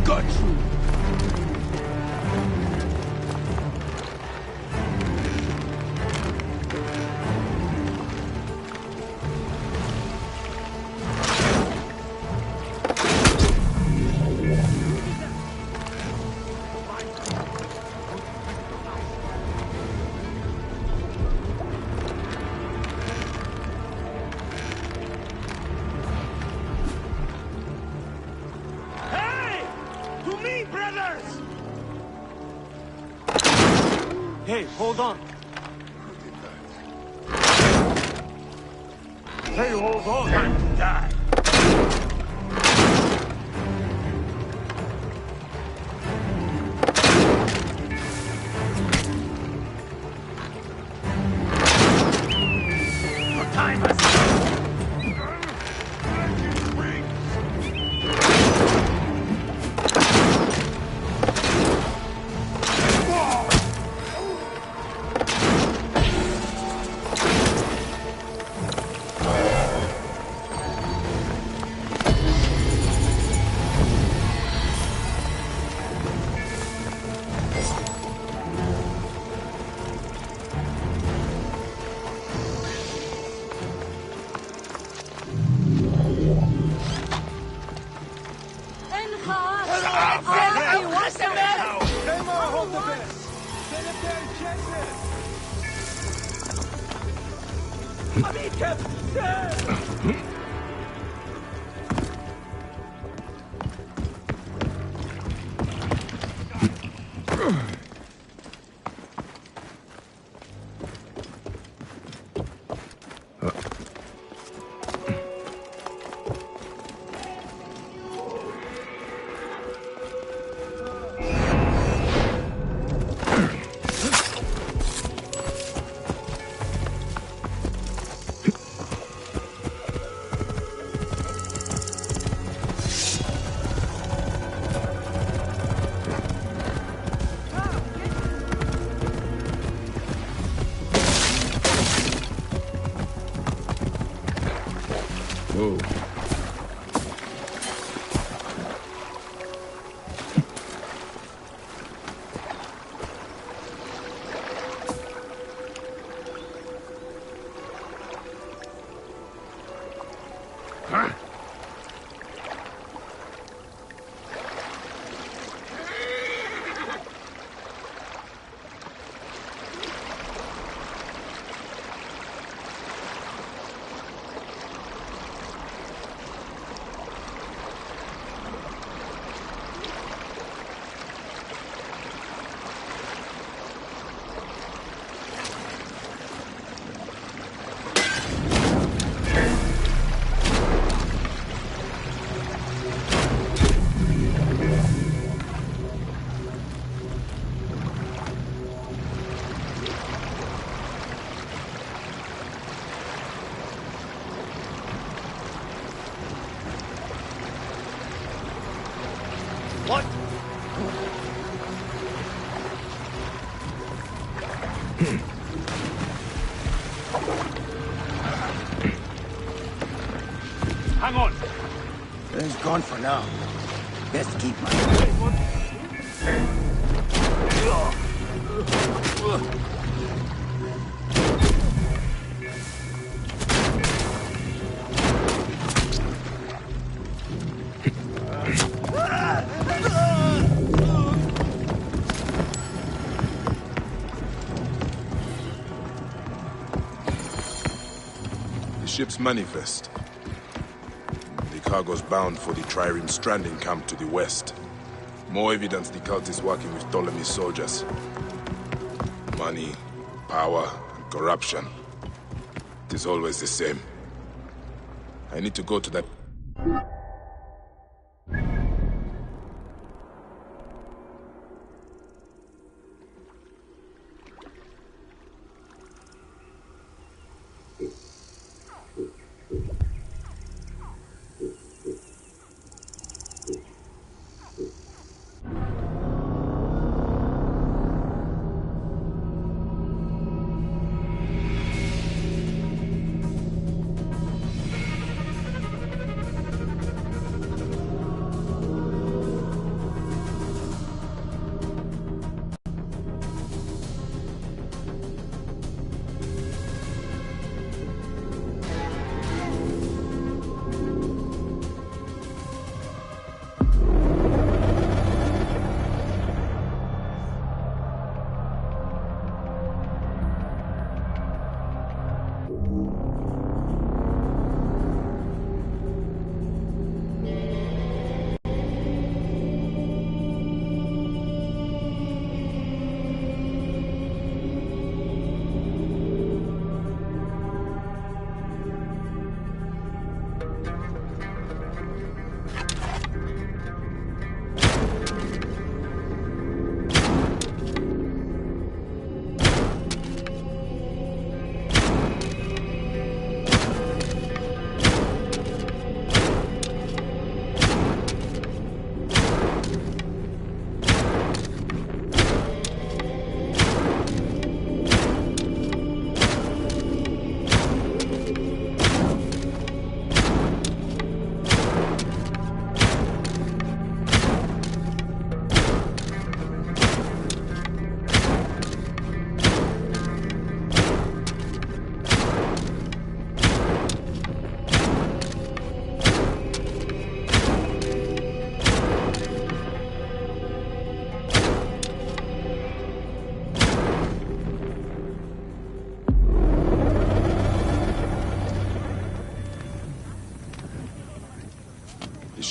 Got you. brothers! Hey, hold on. Hey, hold on! Time to die! Your time has come! Whoa. What? Hang on. He's gone for now. Best keep my... The ship's manifest. The cargo's bound for the Trireme stranding camp to the west. More evidence the cult is working with Ptolemy's soldiers. Money, power, and corruption. It is always the same. I need to go to that...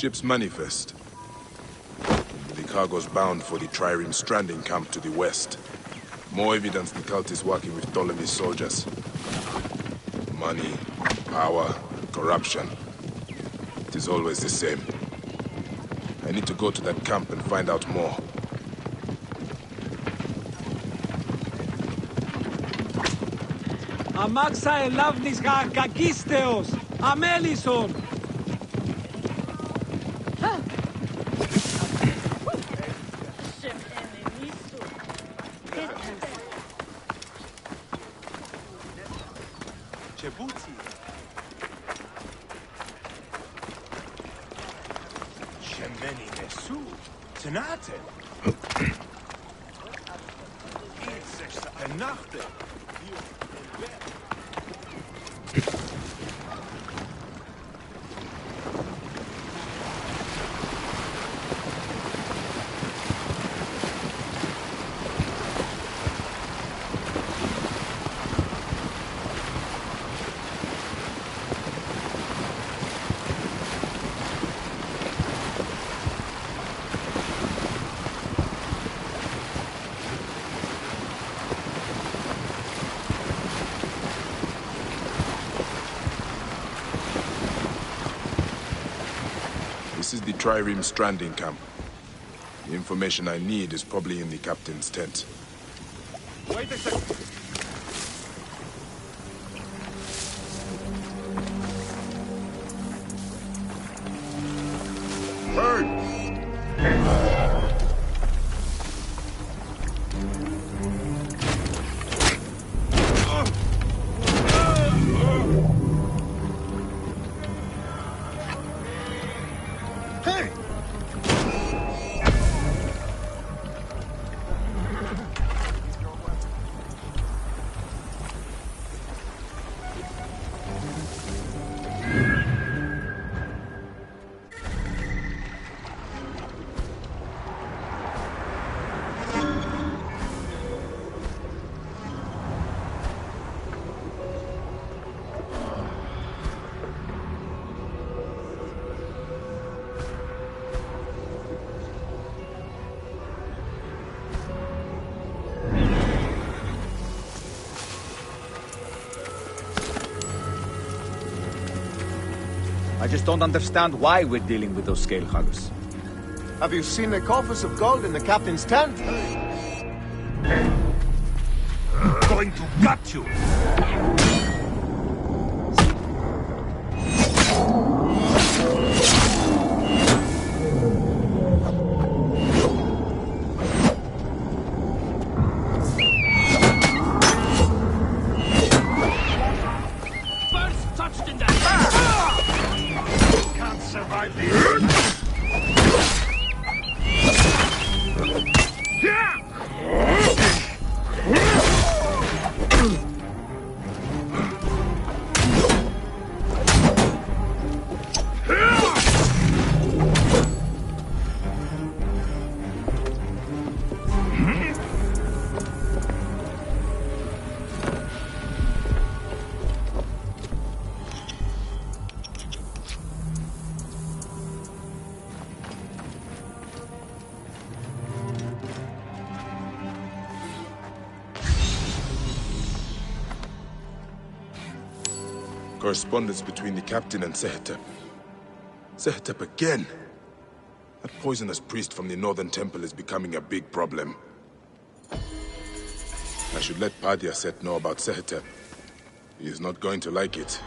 Ship's manifest. The cargo's bound for the Trireme stranding camp to the west. More evidence the cult is working with Ptolemy's soldiers. Money, power, corruption. It is always the same. I need to go to that camp and find out more. Αμάξα ελάβνης κακίστεως! Αμέλησον! This is the Trireme stranding camp. The information I need is probably in the captain's tent. Wait a second. I just don't understand why we're dealing with those scale huggers. Have you seen the coffers of gold in the captain's tent? Going to gut you! Correspondence between the captain and Sehetep. Sehetep again? That poisonous priest from the Northern Temple is becoming a big problem. I should let Padyaset know about Sehetep. He is not going to like it.